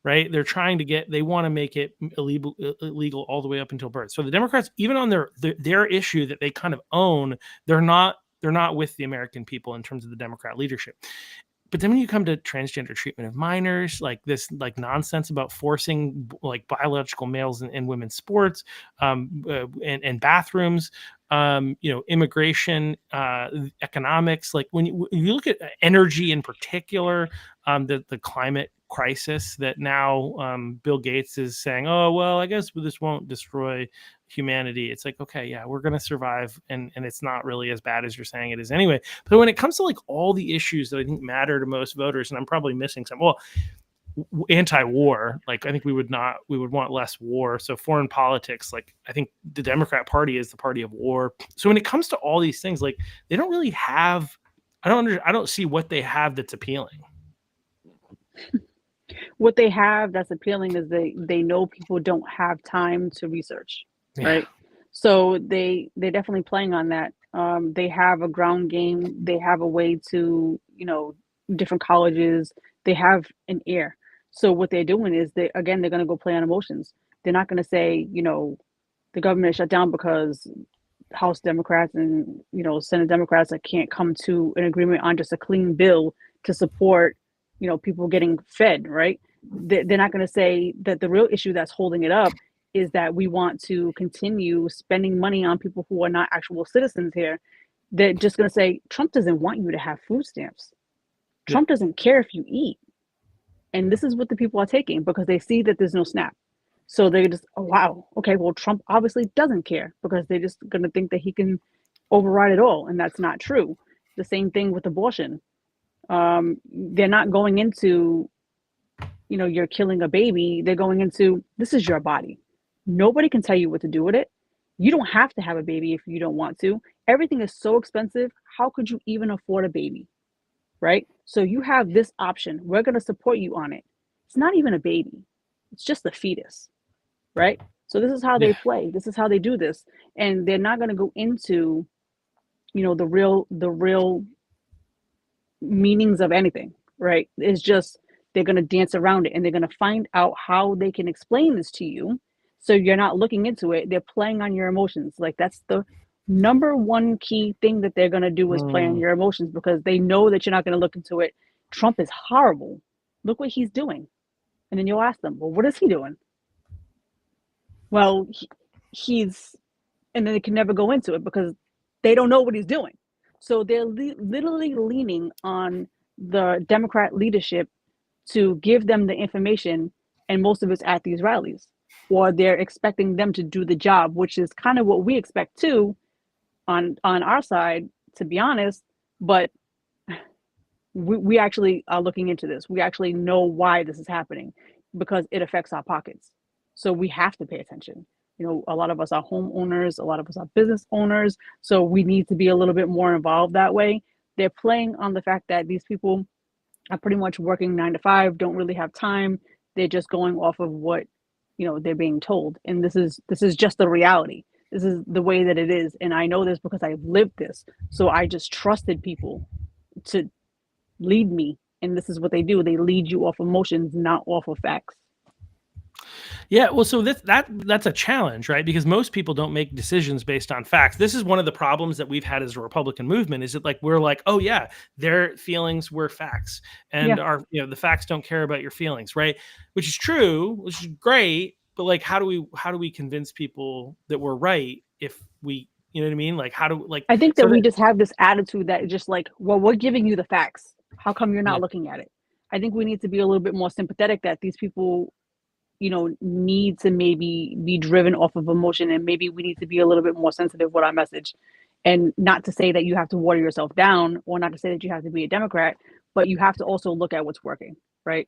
right? They want to make it illegal all the way up until birth. So the Democrats, even on their issue that they kind of own, they're not with the American people in terms of the Democrat leadership. But then when you come to transgender treatment of minors, like this, like, nonsense about forcing, like, biological males in women's sports, and bathrooms, immigration, economics, like, when you look at energy in particular, the climate crisis that now, Bill Gates is saying, oh, well, I guess this won't destroy humanity. It's like, okay, yeah, we're going to survive. And it's not really as bad as you're saying it is anyway. But when it comes to, like, all the issues that I think matter to most voters, and I'm probably missing some, well, anti-war, like, I think we would want less war. So foreign politics, like, I think the Democrat Party is the party of war. So when it comes to all these things, like, they don't really have, I don't see what they have that's appealing. What they have that's appealing is they know people don't have time to research, Yeah. right? So they're definitely playing on that. They have a ground game. They have a way to, different colleges. They have an ear. So what they're doing is they're going to go play on emotions. They're not going to say, the government is shut down because House Democrats and, Senate Democrats that can't come to an agreement on just a clean bill to support, people getting fed, right? They're not going to say that the real issue that's holding it up is that we want to continue spending money on people who are not actual citizens here. They're just going to say, Trump doesn't want you to have food stamps. Trump doesn't care if you eat. And this is what the people are taking because they see that there's no SNAP. So they're just, oh, wow, okay, well, Trump obviously doesn't care because they're just going to think that he can override it all. And that's not true. The same thing with abortion. They're not going into, you're killing a baby. They're going into, this is your body. Nobody can tell you what to do with it. You don't have to have a baby if you don't want to. Everything is so expensive. How could you even afford a baby? Right? So you have this option. We're going to support you on it. It's not even a baby. It's just a fetus. Right? So this is how they play. This is how they do this. And they're not going to go into, the real meanings of anything, right? It's just they're going to dance around it and they're going to find out how they can explain this to you. So you're not looking into it. They're playing on your emotions. Like, that's the number one key thing that they're going to do is play on your emotions because they know that you're not going to look into it. Trump is horrible. Look what he's doing. And then you'll ask them, well, what is he doing? Well, he's, and then they can never go into it because they don't know what he's doing. So they're literally leaning on the Democrat leadership to give them the information, and most of it's at these rallies. Or they're expecting them to do the job, which is kind of what we expect too on our side, to be honest. But we actually are looking into this. We actually know why this is happening because it affects our pockets. So we have to pay attention. A lot of us are homeowners, a lot of us are business owners. So we need to be a little bit more involved that way. They're playing on the fact that these people are pretty much working 9 to 5, don't really have time. They're just going off of what, they're being told. And this is just the reality. This is the way that it is. And I know this because I've lived this. So I just trusted people to lead me. And this is what they do. They lead you off emotions, not off of facts. Yeah, well, so that's a challenge, right? Because most people don't make decisions based on facts. This is one of the problems that we've had as a Republican movement. Is that like we're like, oh yeah, their feelings were facts, Yeah. and the facts don't care about your feelings, right? Which is true, which is great, but like, how do we convince people that we're right if we, you know what I mean? Like, how do like I think that so we that just have this attitude that just like, well, we're giving you the facts. How come you're yeah, not looking at it? I think we need to be a little bit more sympathetic that these people, need to maybe be driven off of emotion, and maybe we need to be a little bit more sensitive with our message. And not to say that you have to water yourself down, or not to say that you have to be a Democrat, but you have to also look at what's working, right?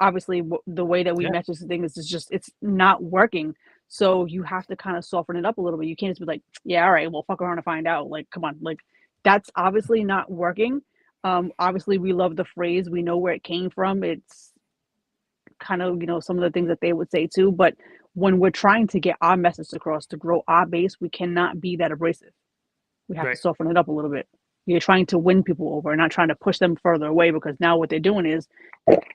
Obviously the way that we yeah, message things is just it's not working. So you have to kind of soften it up a little bit. You can't just be like, yeah, all right, well, fuck around and find out. Like, come on, like that's obviously not working. Obviously, we love the phrase. We know where it came from. It's kind of some of the things that they would say too. But when we're trying to get our message across to grow our base, we cannot be that abrasive. We have to right. soften it up a little bit. You're trying to win people over, not trying to push them further away, because now what they're doing is,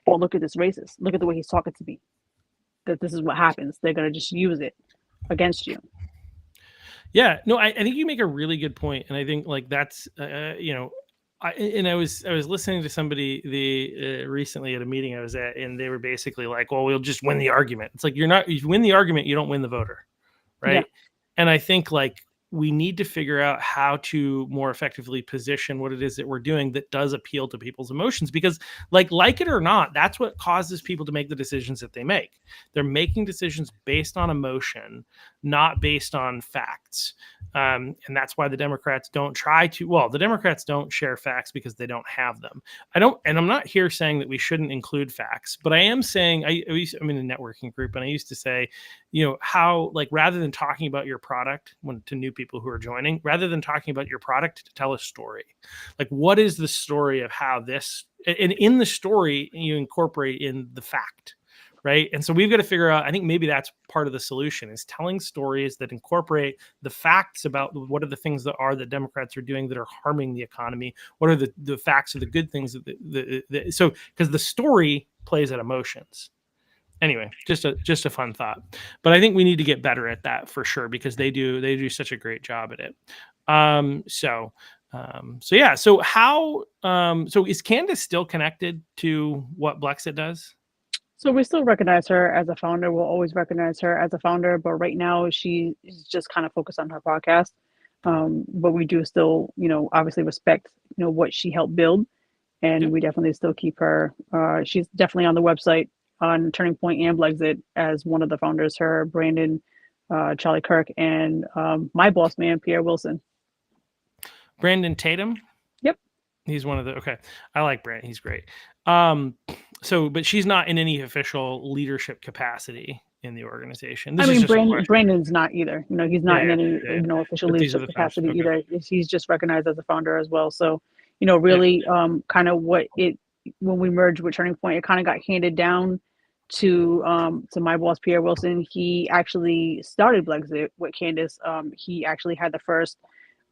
well, look at this racist. Look at the way he's talking to me. That this is what happens. They're gonna just use it against you. Yeah, no, I think you make a really good point, and I think like that's I was listening to somebody recently at a meeting I was at, and they were basically like, "Well, we'll just win the argument." It's like if you win the argument, you don't win the voter, Yeah. right? And I think like we need to figure out how to more effectively position what it is that we're doing that does appeal to people's emotions, because like it or not, that's what causes people to make the decisions that they make. They're making decisions based on emotion, not based on facts. And that's why the Democrats don't try to. Well, the Democrats don't share facts because they don't have them. And I'm not here saying that we shouldn't include facts, but I am saying I'm in a networking group, and I used to say, how like rather than talking about your product to new people who are joining, rather than talking about your product, to tell a story. Like, what is the story of how this, and in the story you incorporate in the fact, right? And so we've got to figure out, I think maybe that's part of the solution, is telling stories that incorporate the facts about what are the things that Democrats are doing that are harming the economy. What are the facts of the good things so because the story plays at emotions. Anyway, just a fun thought. But I think we need to get better at that for sure, because they do such a great job at it. So yeah. So is Candace still connected to what BLEXIT does? So we still recognize her as a founder. We'll always recognize her as a founder, but right now she is just kind of focused on her podcast. But we do still, obviously respect, what she helped build, and Yep. we definitely still keep her. She's definitely on the website on Turning Point and BLEXIT as one of the founders. Her, Brandon, Charlie Kirk, and my boss man, Pierre Wilson. Brandon Tatum. Yep. He's one of the okay. I like Brandon. He's great. But she's not in any official leadership capacity in the organization. This I is mean, just a question. Brandon's not either. He's not in any, official But these are leadership the founders. capacity Okay. either. He's just recognized as a founder as well. So, Yeah. really, kind of when we merged with Turning Point, it kind of got handed down to my boss Pierre Wilson. He actually started BLEXIT with Candace. He actually had the first,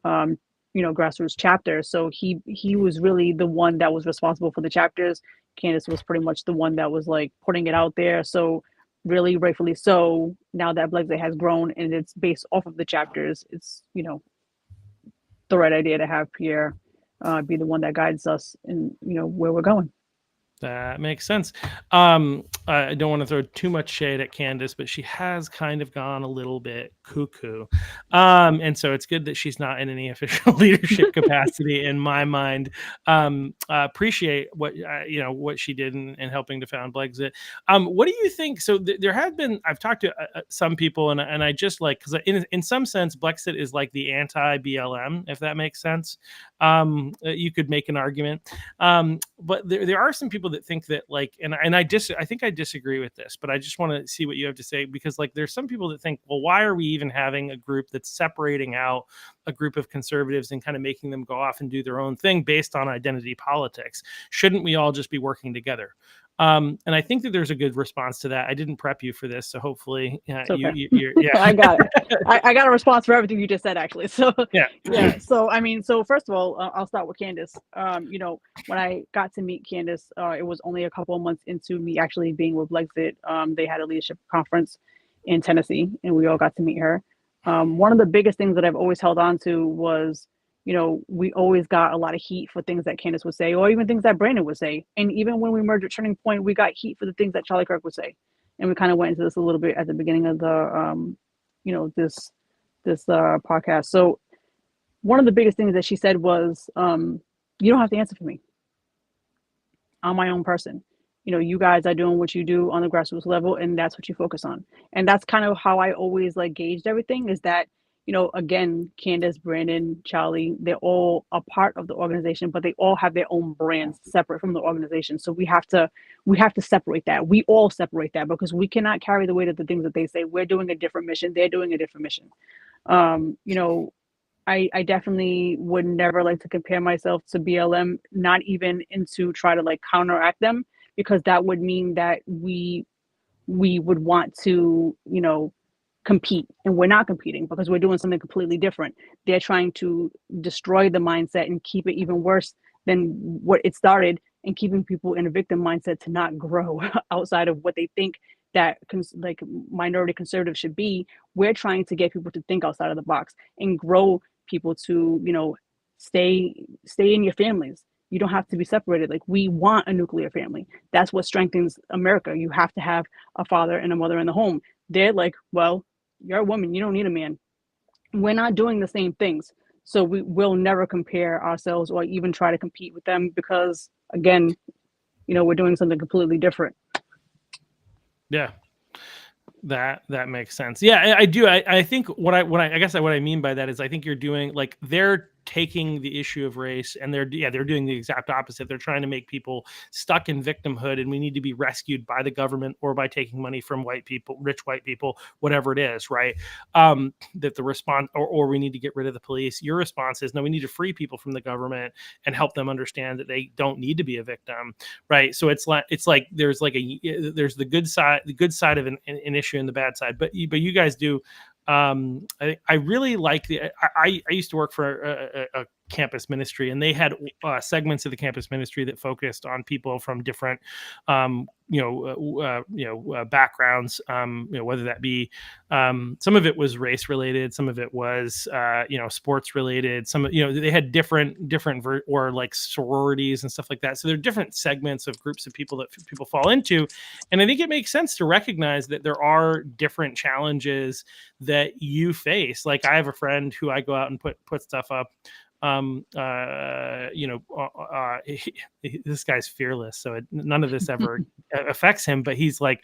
grassroots chapter. So he was really the one that was responsible for the chapters. Candace was pretty much the one that was like putting it out there. So really, rightfully so, now that BLEXIT has grown and it's based off of the chapters, it's the right idea to have Pierre be the one that guides us in where we're going. That makes sense. I don't want to throw too much shade at Candace, but she has kind of gone a little bit cuckoo. And so it's good that she's not in any official leadership capacity in my mind. Appreciate what she did in helping to found BLEXIT. What do you think? So there have been, I've talked to some people, and I just like, because in some sense, BLEXIT is like the anti-BLM, if that makes sense. You could make an argument. But there are some people that think that I think I disagree with this, but I just want to see what you have to say, because like there's some people that think, well, why are we even having a group that's separating out a group of conservatives and kind of making them go off and do their own thing based on identity politics? Shouldn't we all just be working together? And I think that there's a good response to that. I didn't prep you for this, so hopefully Okay. you're yeah. I got it. I got a response for everything you just said, actually. So Yeah. So I mean, so first of all, I'll start with Candace. When I got to meet Candace, it was only a couple of months into me actually being with BLEXIT. They had a leadership conference in Tennessee, and we all got to meet her. One of the biggest things that I've always held on to was, we always got a lot of heat for things that Candace would say, or even things that Brandon would say. And even when we merged at Turning Point, we got heat for the things that Charlie Kirk would say. And we kind of went into this a little bit at the beginning of the, this podcast. So one of the biggest things that she said was, you don't have to answer for me. I'm my own person. You guys are doing what you do on the grassroots level, and that's what you focus on. And that's kind of how I always gauged everything, is that, again, Candace, Brandon, Charlie, they're all a part of the organization, but they all have their own brands separate from the organization. So we have to separate that. We all separate that, because we cannot carry the weight of the things that they say. We're doing a different mission. They're doing a different mission. I definitely would never like to compare myself to BLM, not even into try to counteract them, because that would mean that we would want to, compete, and we're not competing, because we're doing something completely different. They're trying to destroy the mindset and keep it even worse than what it started, and keeping people in a victim mindset to not grow outside of what they think that minority conservatives should be. We're trying to get people to think outside of the box and grow people to, stay in your families. You don't have to be separated. We want a nuclear family. That's what strengthens America. You have to have a father and a mother in the home. They're like, well, you're a woman, you don't need a man. We're not doing the same things. So we will never compare ourselves or even try to compete with them, because again, we're doing something completely different. Yeah. That makes sense. Yeah, I do. I think what I mean by that is, I think you're doing, they're taking the issue of race, and they're doing the exact opposite. They're trying to make people stuck in victimhood, and we need to be rescued by the government or by taking money from white people, rich white people, whatever it is, right? That the response, or we need to get rid of the police. Your response is, no, we need to free people from the government and help them understand that they don't need to be a victim, right? So it's like there's the good side of an issue and the bad side, but you guys do. I really like I used to work for a campus ministry, and they had segments of the campus ministry that focused on people from different backgrounds, whether that be some of it was race related, some of it was sports related, some they had different or sororities and stuff like that. So there are different segments of groups of people that people fall into, and I think it makes sense to recognize that there are different challenges that you face. I have a friend who I go out and put stuff up. This guy's fearless, so none of this ever affects him, but he's he's a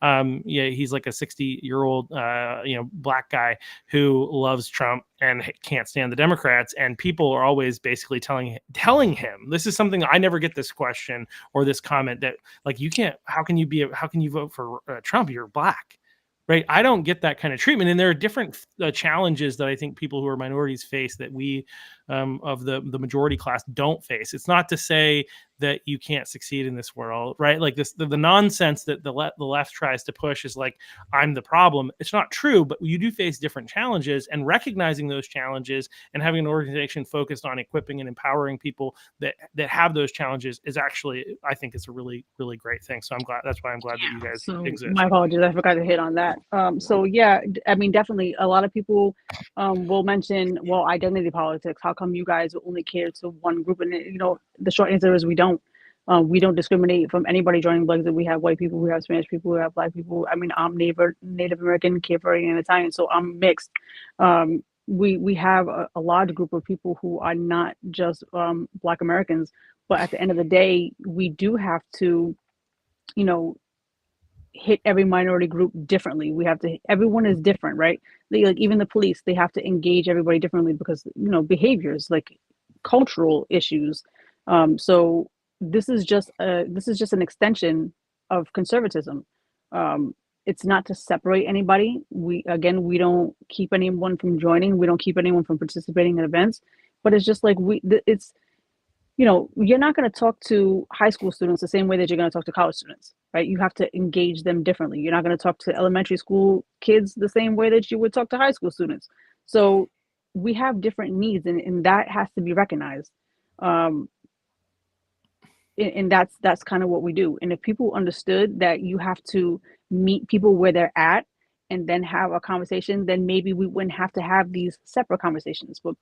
60-year-old black guy who loves Trump and can't stand the Democrats, and people are always basically telling him, this is something I never get this question or this comment, that how can you vote for Trump, you're black, right? I don't get that kind of treatment. And there are different challenges that I think people who are minorities face that we of the majority class don't face. It's not to say that you can't succeed in this world, right? The nonsense that the left tries to push is I'm the problem. It's not true, but you do face different challenges, and recognizing those challenges and having an organization focused on equipping and empowering people that have those challenges is actually, I think, it's a really, really great thing. So that's why I'm glad that you guys exist. My apologies, I forgot to hit on that. I mean, definitely a lot of people will mention, well, identity politics. How come you guys only care to one group? And the short answer is we don't. We don't discriminate from anybody joining BLEXIT. We have white people, we have Spanish people, we have black people. I mean, I'm Native American, Cape Verdean, and Italian, so I'm mixed. We have a large group of people who are not just Black Americans, but at the end of the day, we do have to, hit every minority group differently. Everyone is different, right? Even the police, they have to engage everybody differently, because behaviors, cultural issues. So this is just an extension of conservatism. It's not to separate anybody. We don't keep anyone from joining. We don't keep anyone from participating in events. But it's just you're not going to talk to high school students the same way that you're going to talk to college students, right? You have to engage them differently. You're not going to talk to elementary school kids the same way that you would talk to high school students. So we have different needs, and that has to be recognized. Um, and that's kind of what we do. And if people understood that you have to meet people where they're at and then have a conversation, then maybe we wouldn't have to have these separate conversations. But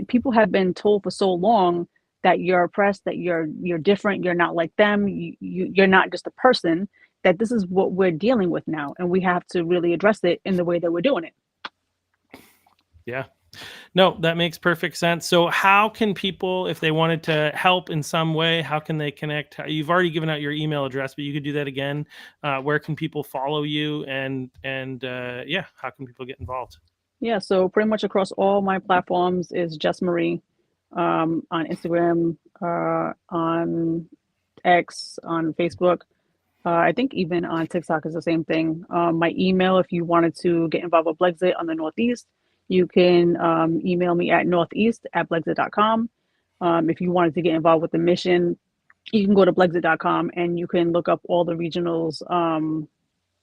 people have been told for so long that you're oppressed, that you're different, you're not like them, you're not just a person, that this is what we're dealing with now, and we have to really address it in the way that we're doing it. Yeah. No, that makes perfect sense. So how can people, if they wanted to help in some way, how can they connect? You've already given out your email address, but you could do that again. Where can people follow you, and yeah, how can people get involved? Yeah, so pretty much across all my platforms is Jess Marie, on Instagram, on X, on Facebook. I think even on TikTok is the same thing. My email, if you wanted to get involved with BLEXIT on the Northeast, you can email me at northeast@blexit.com. If you wanted to get involved with the mission, you can go to blexit.com and you can look up all the regionals,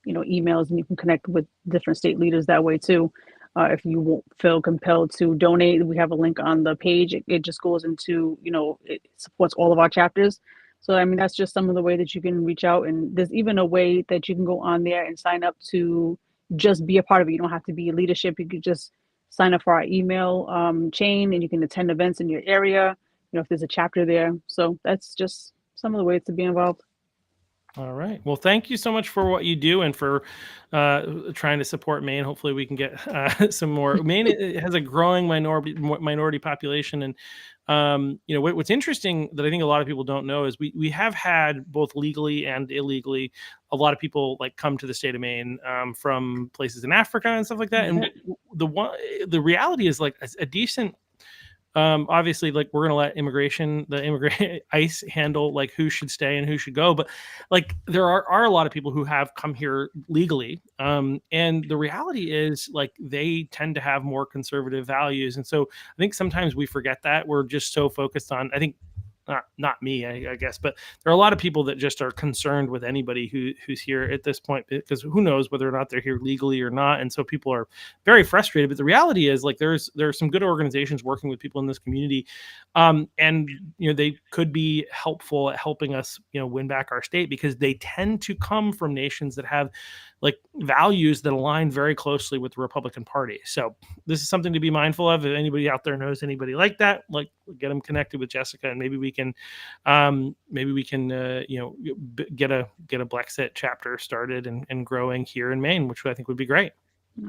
emails, and you can connect with different state leaders that way too. If you won't feel compelled to donate, we have a link on the page. It just goes into, it supports all of our chapters. So, I mean, that's just some of the way that you can reach out. And there's even a way that you can go on there and sign up to just be a part of it. You don't have to be leadership. You could just sign up for our email chain, and you can attend events in your area, if there's a chapter there. So that's just some of the ways to be involved. All right. Well, thank you so much for what you do and for trying to support Maine. Hopefully, we can get some more. Maine has a growing minority population, and what's interesting that I think a lot of people don't know is we have had both legally and illegally a lot of people like come to the state of Maine from places in Africa and stuff like that. And the reality is like a decent. Obviously, like we're gonna let the immigrant ICE handle like who should stay and who should go, but like there are a lot of people who have come here legally, and the reality is like they tend to have more conservative values, and so I think sometimes we forget that. We're just so focused on, I think, not me, I guess, but there are a lot of people that just are concerned with anybody who's here at this point, because who knows whether or not they're here legally or not. And so people are very frustrated. But the reality is like there are some good organizations working with people in this community. And they could be helpful at helping us, win back our state, because they tend to come from nations that have like values that align very closely with the Republican Party. So this is something to be mindful of. If anybody out there knows anybody like that, like get them connected with Jessica, and maybe we can get a BLEXIT chapter started and growing here in Maine, which I think would be great.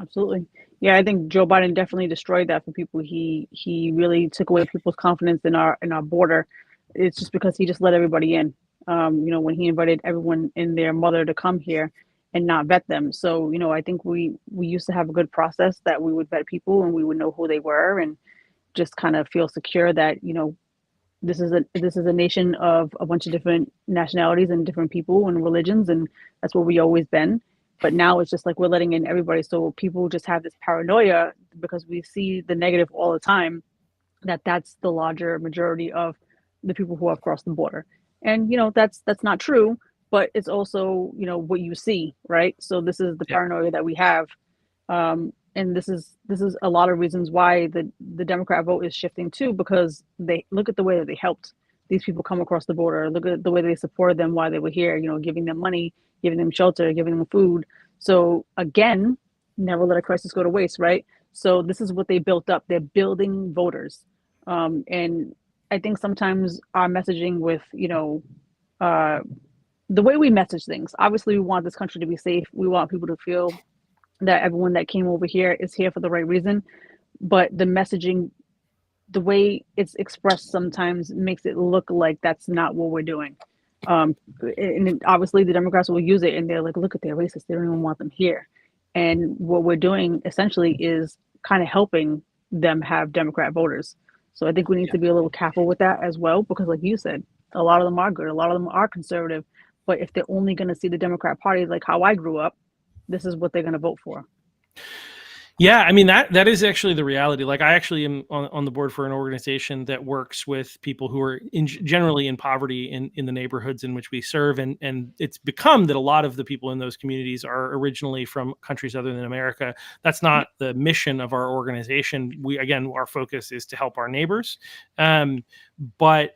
Absolutely. Yeah, I think Joe Biden definitely destroyed that for people. He really took away people's confidence in our border. It's just because he just let everybody in. When he invited everyone and their mother to come here and not vet them. So, I think we used to have a good process that we would vet people and we would know who they were and just kind of feel secure that, this is a nation of a bunch of different nationalities and different people and religions, and that's what we always been. But now it's just like we're letting in everybody, so people just have this paranoia because we see the negative all the time, that's the larger majority of the people who have crossed the border. And that's not true, but it's also what you see, right? So this is the paranoia that we have, and this is a lot of reasons why the Democrat vote is shifting too, because they look at the way that they helped these people come across the border, look at the way they supported them while they were here, giving them money, giving them shelter, giving them food. So again, never let a crisis go to waste, right? So this is what they built up. They're building voters, and I think sometimes our messaging with the way we message things. Obviously, we want this country to be safe. We want people to feel that everyone that came over here is here for the right reason. But the messaging, the way it's expressed sometimes makes it look like that's not what we're doing. And obviously the Democrats will use it and they're like, look at their racists. They don't even want them here. And what we're doing essentially is kind of helping them have Democrat voters. So I think we need to be a little careful with that as well, because like you said, a lot of them are good. A lot of them are conservative. But if they're only going to see the Democrat Party like how I grew up, this is what they're going to vote for. Yeah, I mean that is actually the reality. Like I actually am on the board for an organization that works with people who are generally in poverty in the neighborhoods in which we serve, and it's become that a lot of the people in those communities are originally from countries other than America. That's not the mission of our organization. Our focus is to help our neighbors. But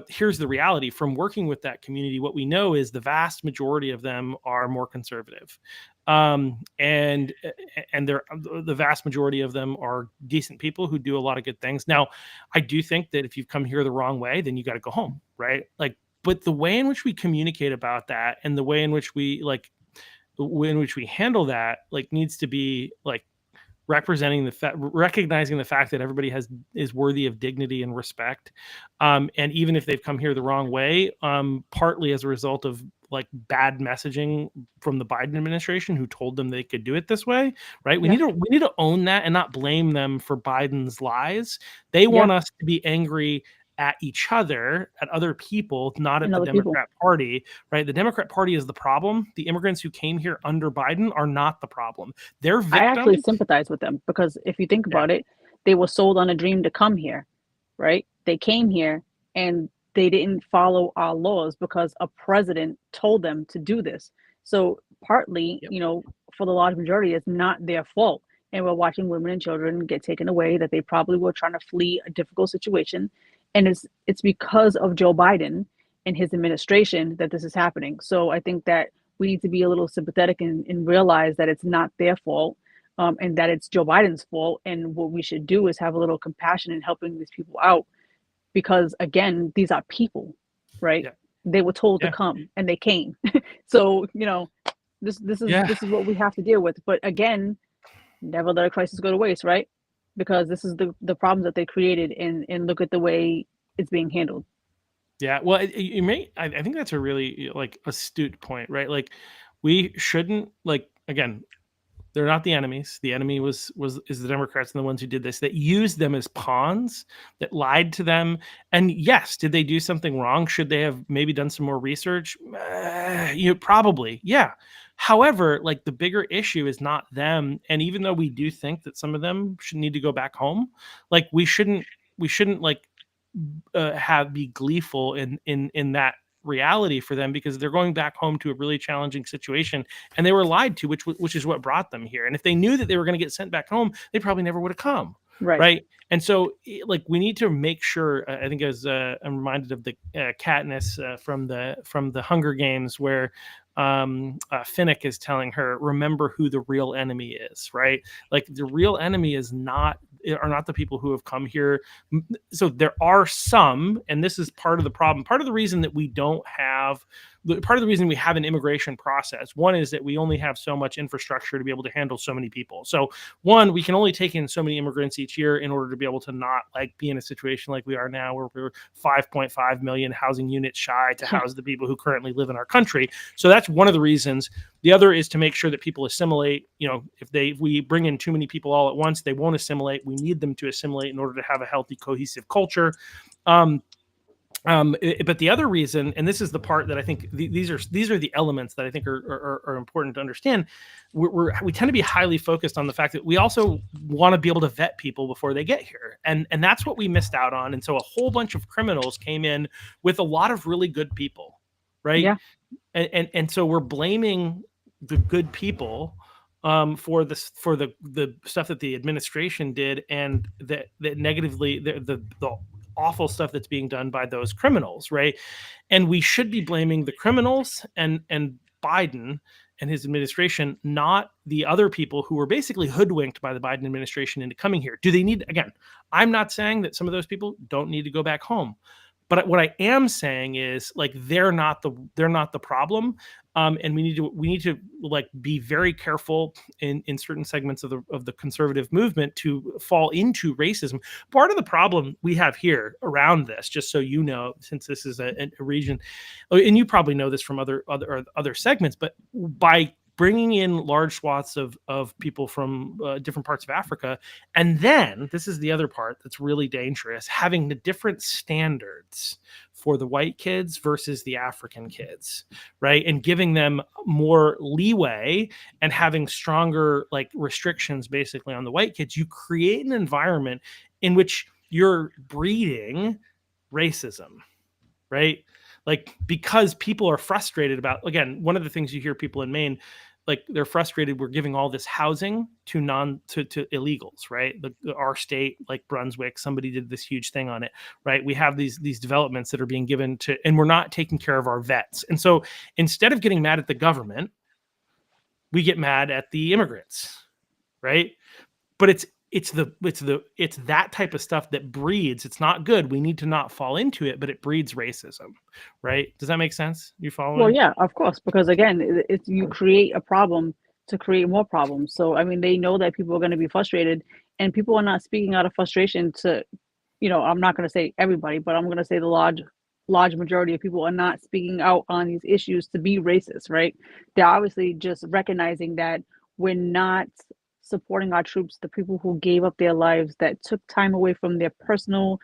here's the reality from working with that community. What we know is the vast majority of them are more conservative. And the vast majority of them are decent people who do a lot of good things. Now, I do think that if you've come here the wrong way, then you got to go home, right? Like, but the way in which we communicate about that and the way in which we handle that, like, needs to be like recognizing the fact that everybody is worthy of dignity and respect, and even if they've come here the wrong way, partly as a result of like bad messaging from the Biden administration, who told them they could do it this way, right? We need to own that and not blame them for Biden's lies. They want us to be angry at each other, at other people, not at the Democrat Party, right? The Democrat Party is the problem. The immigrants who came here under Biden are not the problem. They're victims. I actually sympathize with them because if you think about it, they were sold on a dream to come here, right? They came here and they didn't follow our laws because a president told them to do this. So partly, for the large majority, it's not their fault. And we're watching women and children get taken away that they probably were trying to flee a difficult situation. And it's because of Joe Biden and his administration that this is happening. So I think that we need to be a little sympathetic and realize that it's not their fault, and that it's Joe Biden's fault. And what we should do is have a little compassion in helping these people out. Because again, these are people, right? Yeah. They were told to come and they came. So, this is what we have to deal with. But again, never let a crisis go to waste, right? Because this is the problems that they created, and look at the way it's being handled. Yeah, well, I think that's a really like astute point, right? Like we shouldn't, like, again, they're not the enemies. The enemy is the Democrats and the ones who did this, that used them as pawns, that lied to them. And yes, did they do something wrong? Should they have maybe done some more research? Probably, yeah. However, like the bigger issue is not them. And even though we do think that some of them should need to go back home, like we shouldn't like be gleeful in that reality for them, because they're going back home to a really challenging situation and they were lied to, which is what brought them here. And if they knew that they were going to get sent back home, they probably never would have come. Right. And so like we need to make sure, I think as I'm reminded of the Katniss from the Hunger Games, where Finnick is telling her, remember who the real enemy is, right? Like the real enemy are not the people who have come here. So there are some, and this is part of the problem. Part of the reason that we part of the reason we have an immigration process, one is that we only have so much infrastructure to be able to handle so many people. So one, we can only take in so many immigrants each year in order to be able to not like be in a situation like we are now, where we're 5.5 million housing units shy to house the people who currently live in our country. So that's one of the reasons. The other is to make sure that people assimilate. If we bring in too many people all at once, they won't assimilate. We need them to assimilate in order to have a healthy, cohesive culture. But the other reason, and this is the part that I think these are the elements that I think are important to understand. We tend to be highly focused on the fact that we also want to be able to vet people before they get here, and that's what we missed out on. And so a whole bunch of criminals came in with a lot of really good people, right? Yeah. And so we're blaming the good people for the stuff that the administration did, and that negatively the awful stuff that's being done by those criminals, right? And we should be blaming the criminals and Biden and his administration, not the other people who were basically hoodwinked by the Biden administration into coming here. Do they need, again, I'm not saying that some of those people don't need to go back home. But what I am saying is, like, they're not the problem, and we need to like be very careful in certain segments of the conservative movement to fall into racism. Part of the problem we have here around this, just so you know, since this is a region, and you probably know this from other segments, but by bringing in large swaths of people from different parts of Africa. And then this is the other part that's really dangerous, having the different standards for the white kids versus the African kids, right? And giving them more leeway and having stronger like restrictions basically on the white kids. You create an environment in which you're breeding racism, right? Like, because people are frustrated about, again, one of the things you hear people in Maine, like they're frustrated, we're giving all this housing to illegals, right? Our state, like Brunswick, somebody did this huge thing on it, right? We have these developments that are being given to, and we're not taking care of our vets. And so instead of getting mad at the government, we get mad at the immigrants, right? But it's that type of stuff that breeds. It's not good. We need to not fall into it, but it breeds racism, right? Does that make sense? You following? Well, yeah, of course, because again, it's you create a problem to create more problems. So I mean, they know that people are going to be frustrated, and people are not speaking out of frustration to, I'm not going to say everybody, but I'm going to say the large majority of people are not speaking out on these issues to be racist, right? They're obviously just recognizing that we're not supporting our troops, the people who gave up their lives, that took time away from their personal,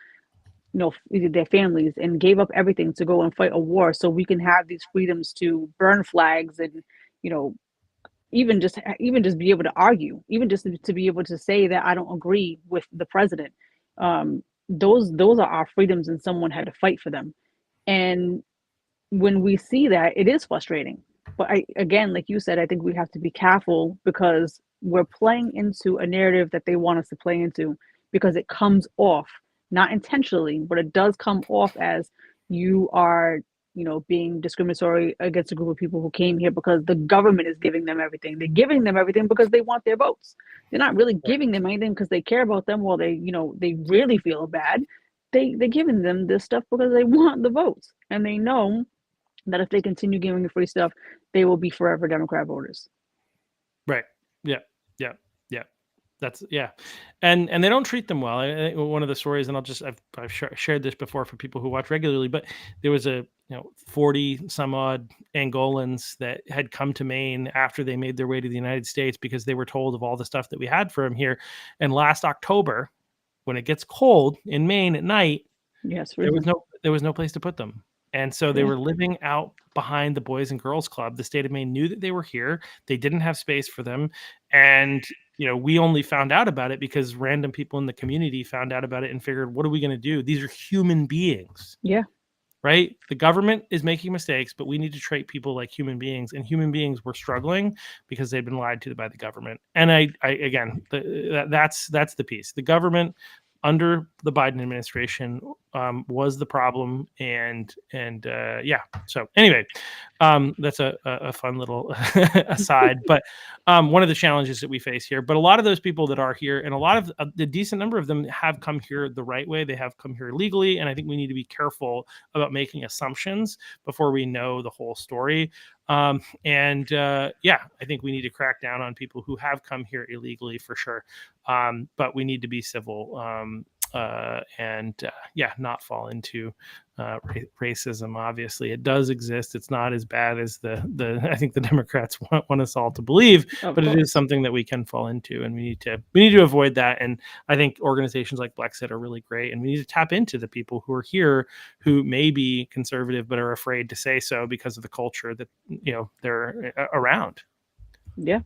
their families, and gave up everything to go and fight a war so we can have these freedoms to burn flags and, even just be able to argue, even just to be able to say that I don't agree with the president. Those are our freedoms, and someone had to fight for them. And when we see that, it is frustrating. But again, like you said, I think we have to be careful, because we're playing into a narrative that they want us to play into, because it comes off, not intentionally, but it does come off as you are, being discriminatory against a group of people who came here because the government is giving them everything. They're giving them everything because they want their votes. They're not really giving them anything because they care about them, or they really feel bad. They're giving them this stuff because they want the votes, and they know that if they continue giving the free stuff, they will be forever Democrat voters. Right. Yeah. Yeah. Yeah. That's and they don't treat them well. One of the stories, and I've shared this before for people who watch regularly, but there was a 40 some odd Angolans that had come to Maine after they made their way to the United States because they were told of all the stuff that we had for them here. And last October, when it gets cold in Maine at night, yes, there was no place to put them. And so they were living out behind the Boys and Girls Club. The state of Maine knew that they were here. They didn't have space for them. And, we only found out about it because random people in the community found out about it and figured, what are we going to do? These are human beings. Yeah. Right? The government is making mistakes, but we need to treat people like human beings. And human beings were struggling because they've been lied to by the government. And that's the piece. The government under the Biden administration was the problem, and So anyway, that's a fun little aside. But one of the challenges that we face here. But a lot of those people that are here, and a lot of the decent number of them, have come here the right way. They have come here legally, and I think we need to be careful about making assumptions before we know the whole story. I think we need to crack down on people who have come here illegally for sure. But we need to be civil not fall into racism. Obviously, it does exist. It's not as bad as the I think the Democrats want us all to believe, but it is something that we can fall into, and we need to avoid that. And I think organizations like BLEXIT are really great, and we need to tap into the people who are here who may be conservative but are afraid to say so because of the culture that they're around. Yeah.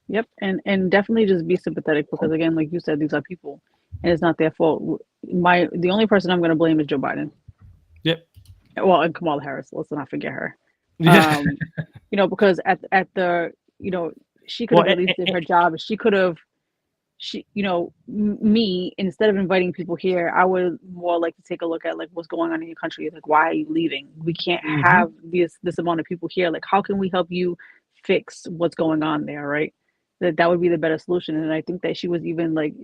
Yep. And definitely just be sympathetic, because again, like you said, these are people, and it's not their fault. The only person I'm going to blame is Joe Biden. Yep. Well, and Kamala Harris. Let's not forget her. Yeah. Because at the she could have at least did her job. She could have. Me, instead of inviting people here, I would more like to take a look at like what's going on in your country. Like, why are you leaving? We can't have this amount of people here. Like, how can we help you fix what's going on there, right? That would be the better solution. And I think that she was even like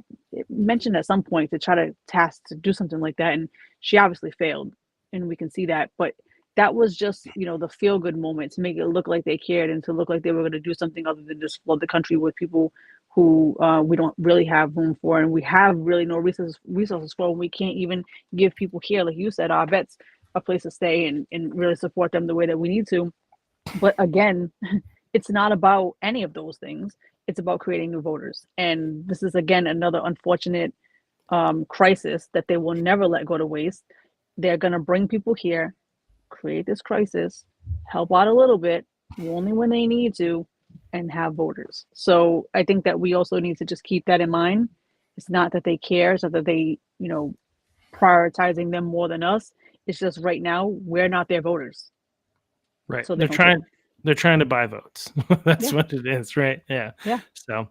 mentioned at some point to try to task to do something like that, and she obviously failed, and we can see that. But that was just the feel good moment to make it look like they cared, and to look like they were going to do something other than just flood the country with people who we don't really have room for, and we have really no resources for. We can't even give people here, like you said, our vets, a place to stay and really support them the way that we need to. But again, it's not about any of those things. It's about creating new voters. And this is, again, another unfortunate crisis that they will never let go to waste. They're going to bring people here, create this crisis, help out a little bit, only when they need to, and have voters. So I think that we also need to just keep that in mind. It's not that they care, it's not that they, prioritizing them more than us. It's just right now we're not their voters. Right. So they're trying to buy votes. That's what it is, right? Yeah. Yeah. So,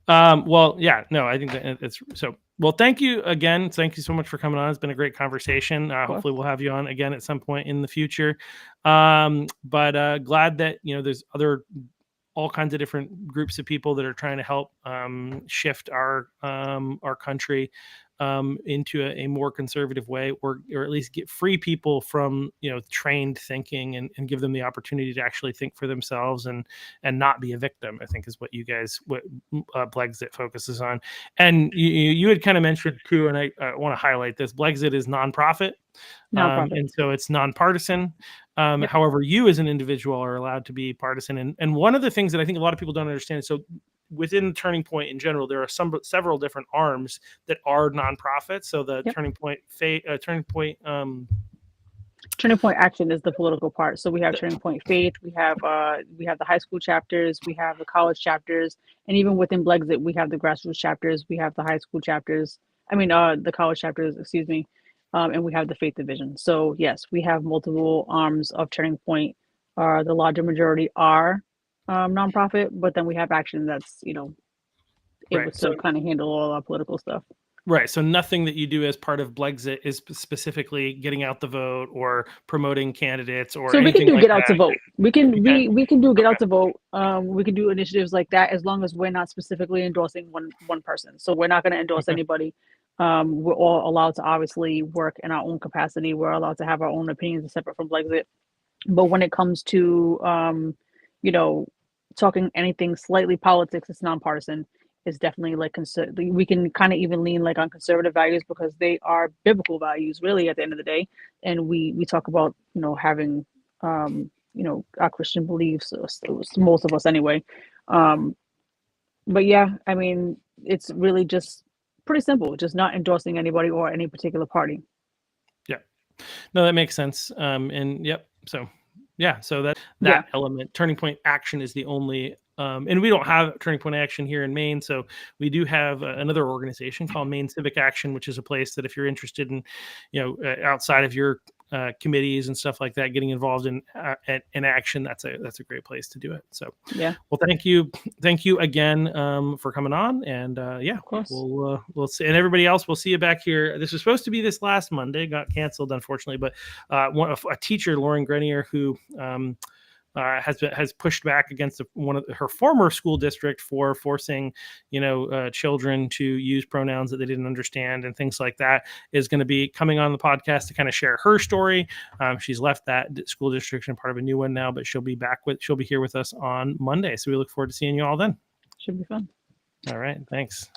well, yeah, no, I think that it's so. Well, thank you again. Thank you so much for coming on. It's been a great conversation. Hopefully we'll have you on again at some point in the future. But glad that, there's all kinds of different groups of people that are trying to help shift our country into a more conservative way, or at least get free people from trained thinking and give them the opportunity to actually think for themselves and not be a victim. I think is what BLEXIT focuses on. And you had kind of mentioned too, and I want to highlight this: BLEXIT is nonprofit. And so it's nonpartisan. However, you as an individual are allowed to be partisan. And one of the things that I think a lot of people don't understand is, so within Turning Point in general, there are several different arms that are nonprofits. So the Turning Point Turning Point Action is the political part. So we have Turning Point Faith, we have the high school chapters, we have the college chapters, and even within BLEXIT, we have the grassroots chapters, we have the high school chapters. The college chapters, excuse me, and we have the faith division. So yes, we have multiple arms of Turning Point. The larger majority are nonprofit, but then we have Action that's able to kind of handle all our political stuff. Right. So nothing that you do as part of BLEXIT is specifically getting out the vote or promoting candidates or anything. So we can do like get that. out to vote. We can do get out to vote. We can do initiatives like that as long as we're not specifically endorsing one person. So we're not going to endorse anybody. We're all allowed to obviously work in our own capacity. We're allowed to have our own opinions separate from BLEXIT. But when it comes to talking anything slightly politics, it's nonpartisan. Is definitely we can kind of even lean on conservative values because they are biblical values really at the end of the day. And we talk about having our Christian beliefs, most of us anyway. But yeah, it's really just pretty simple, just not endorsing anybody or any particular party. Yeah, no, that makes sense. And yep, so yeah, so that element, Turning Point Action, is the only and we don't have Turning Point Action here in Maine. So we do have another organization called Maine Civic Action, which is a place that if you're interested in, outside of your committees and stuff like that, getting involved in action, that's a great place to do it. So yeah. Well, thank you again for coming on, and of course we'll see, and everybody else, we'll see you back here. This was supposed to be this last Monday, got canceled unfortunately, but a teacher, Lauren Grenier, who has pushed back against one of her former school district for forcing, children to use pronouns that they didn't understand and things like that, is going to be coming on the podcast to kind of share her story. She's left that school district and part of a new one now, but she'll be here with us on Monday. So we look forward to seeing you all then. Should be fun. All right. Thanks.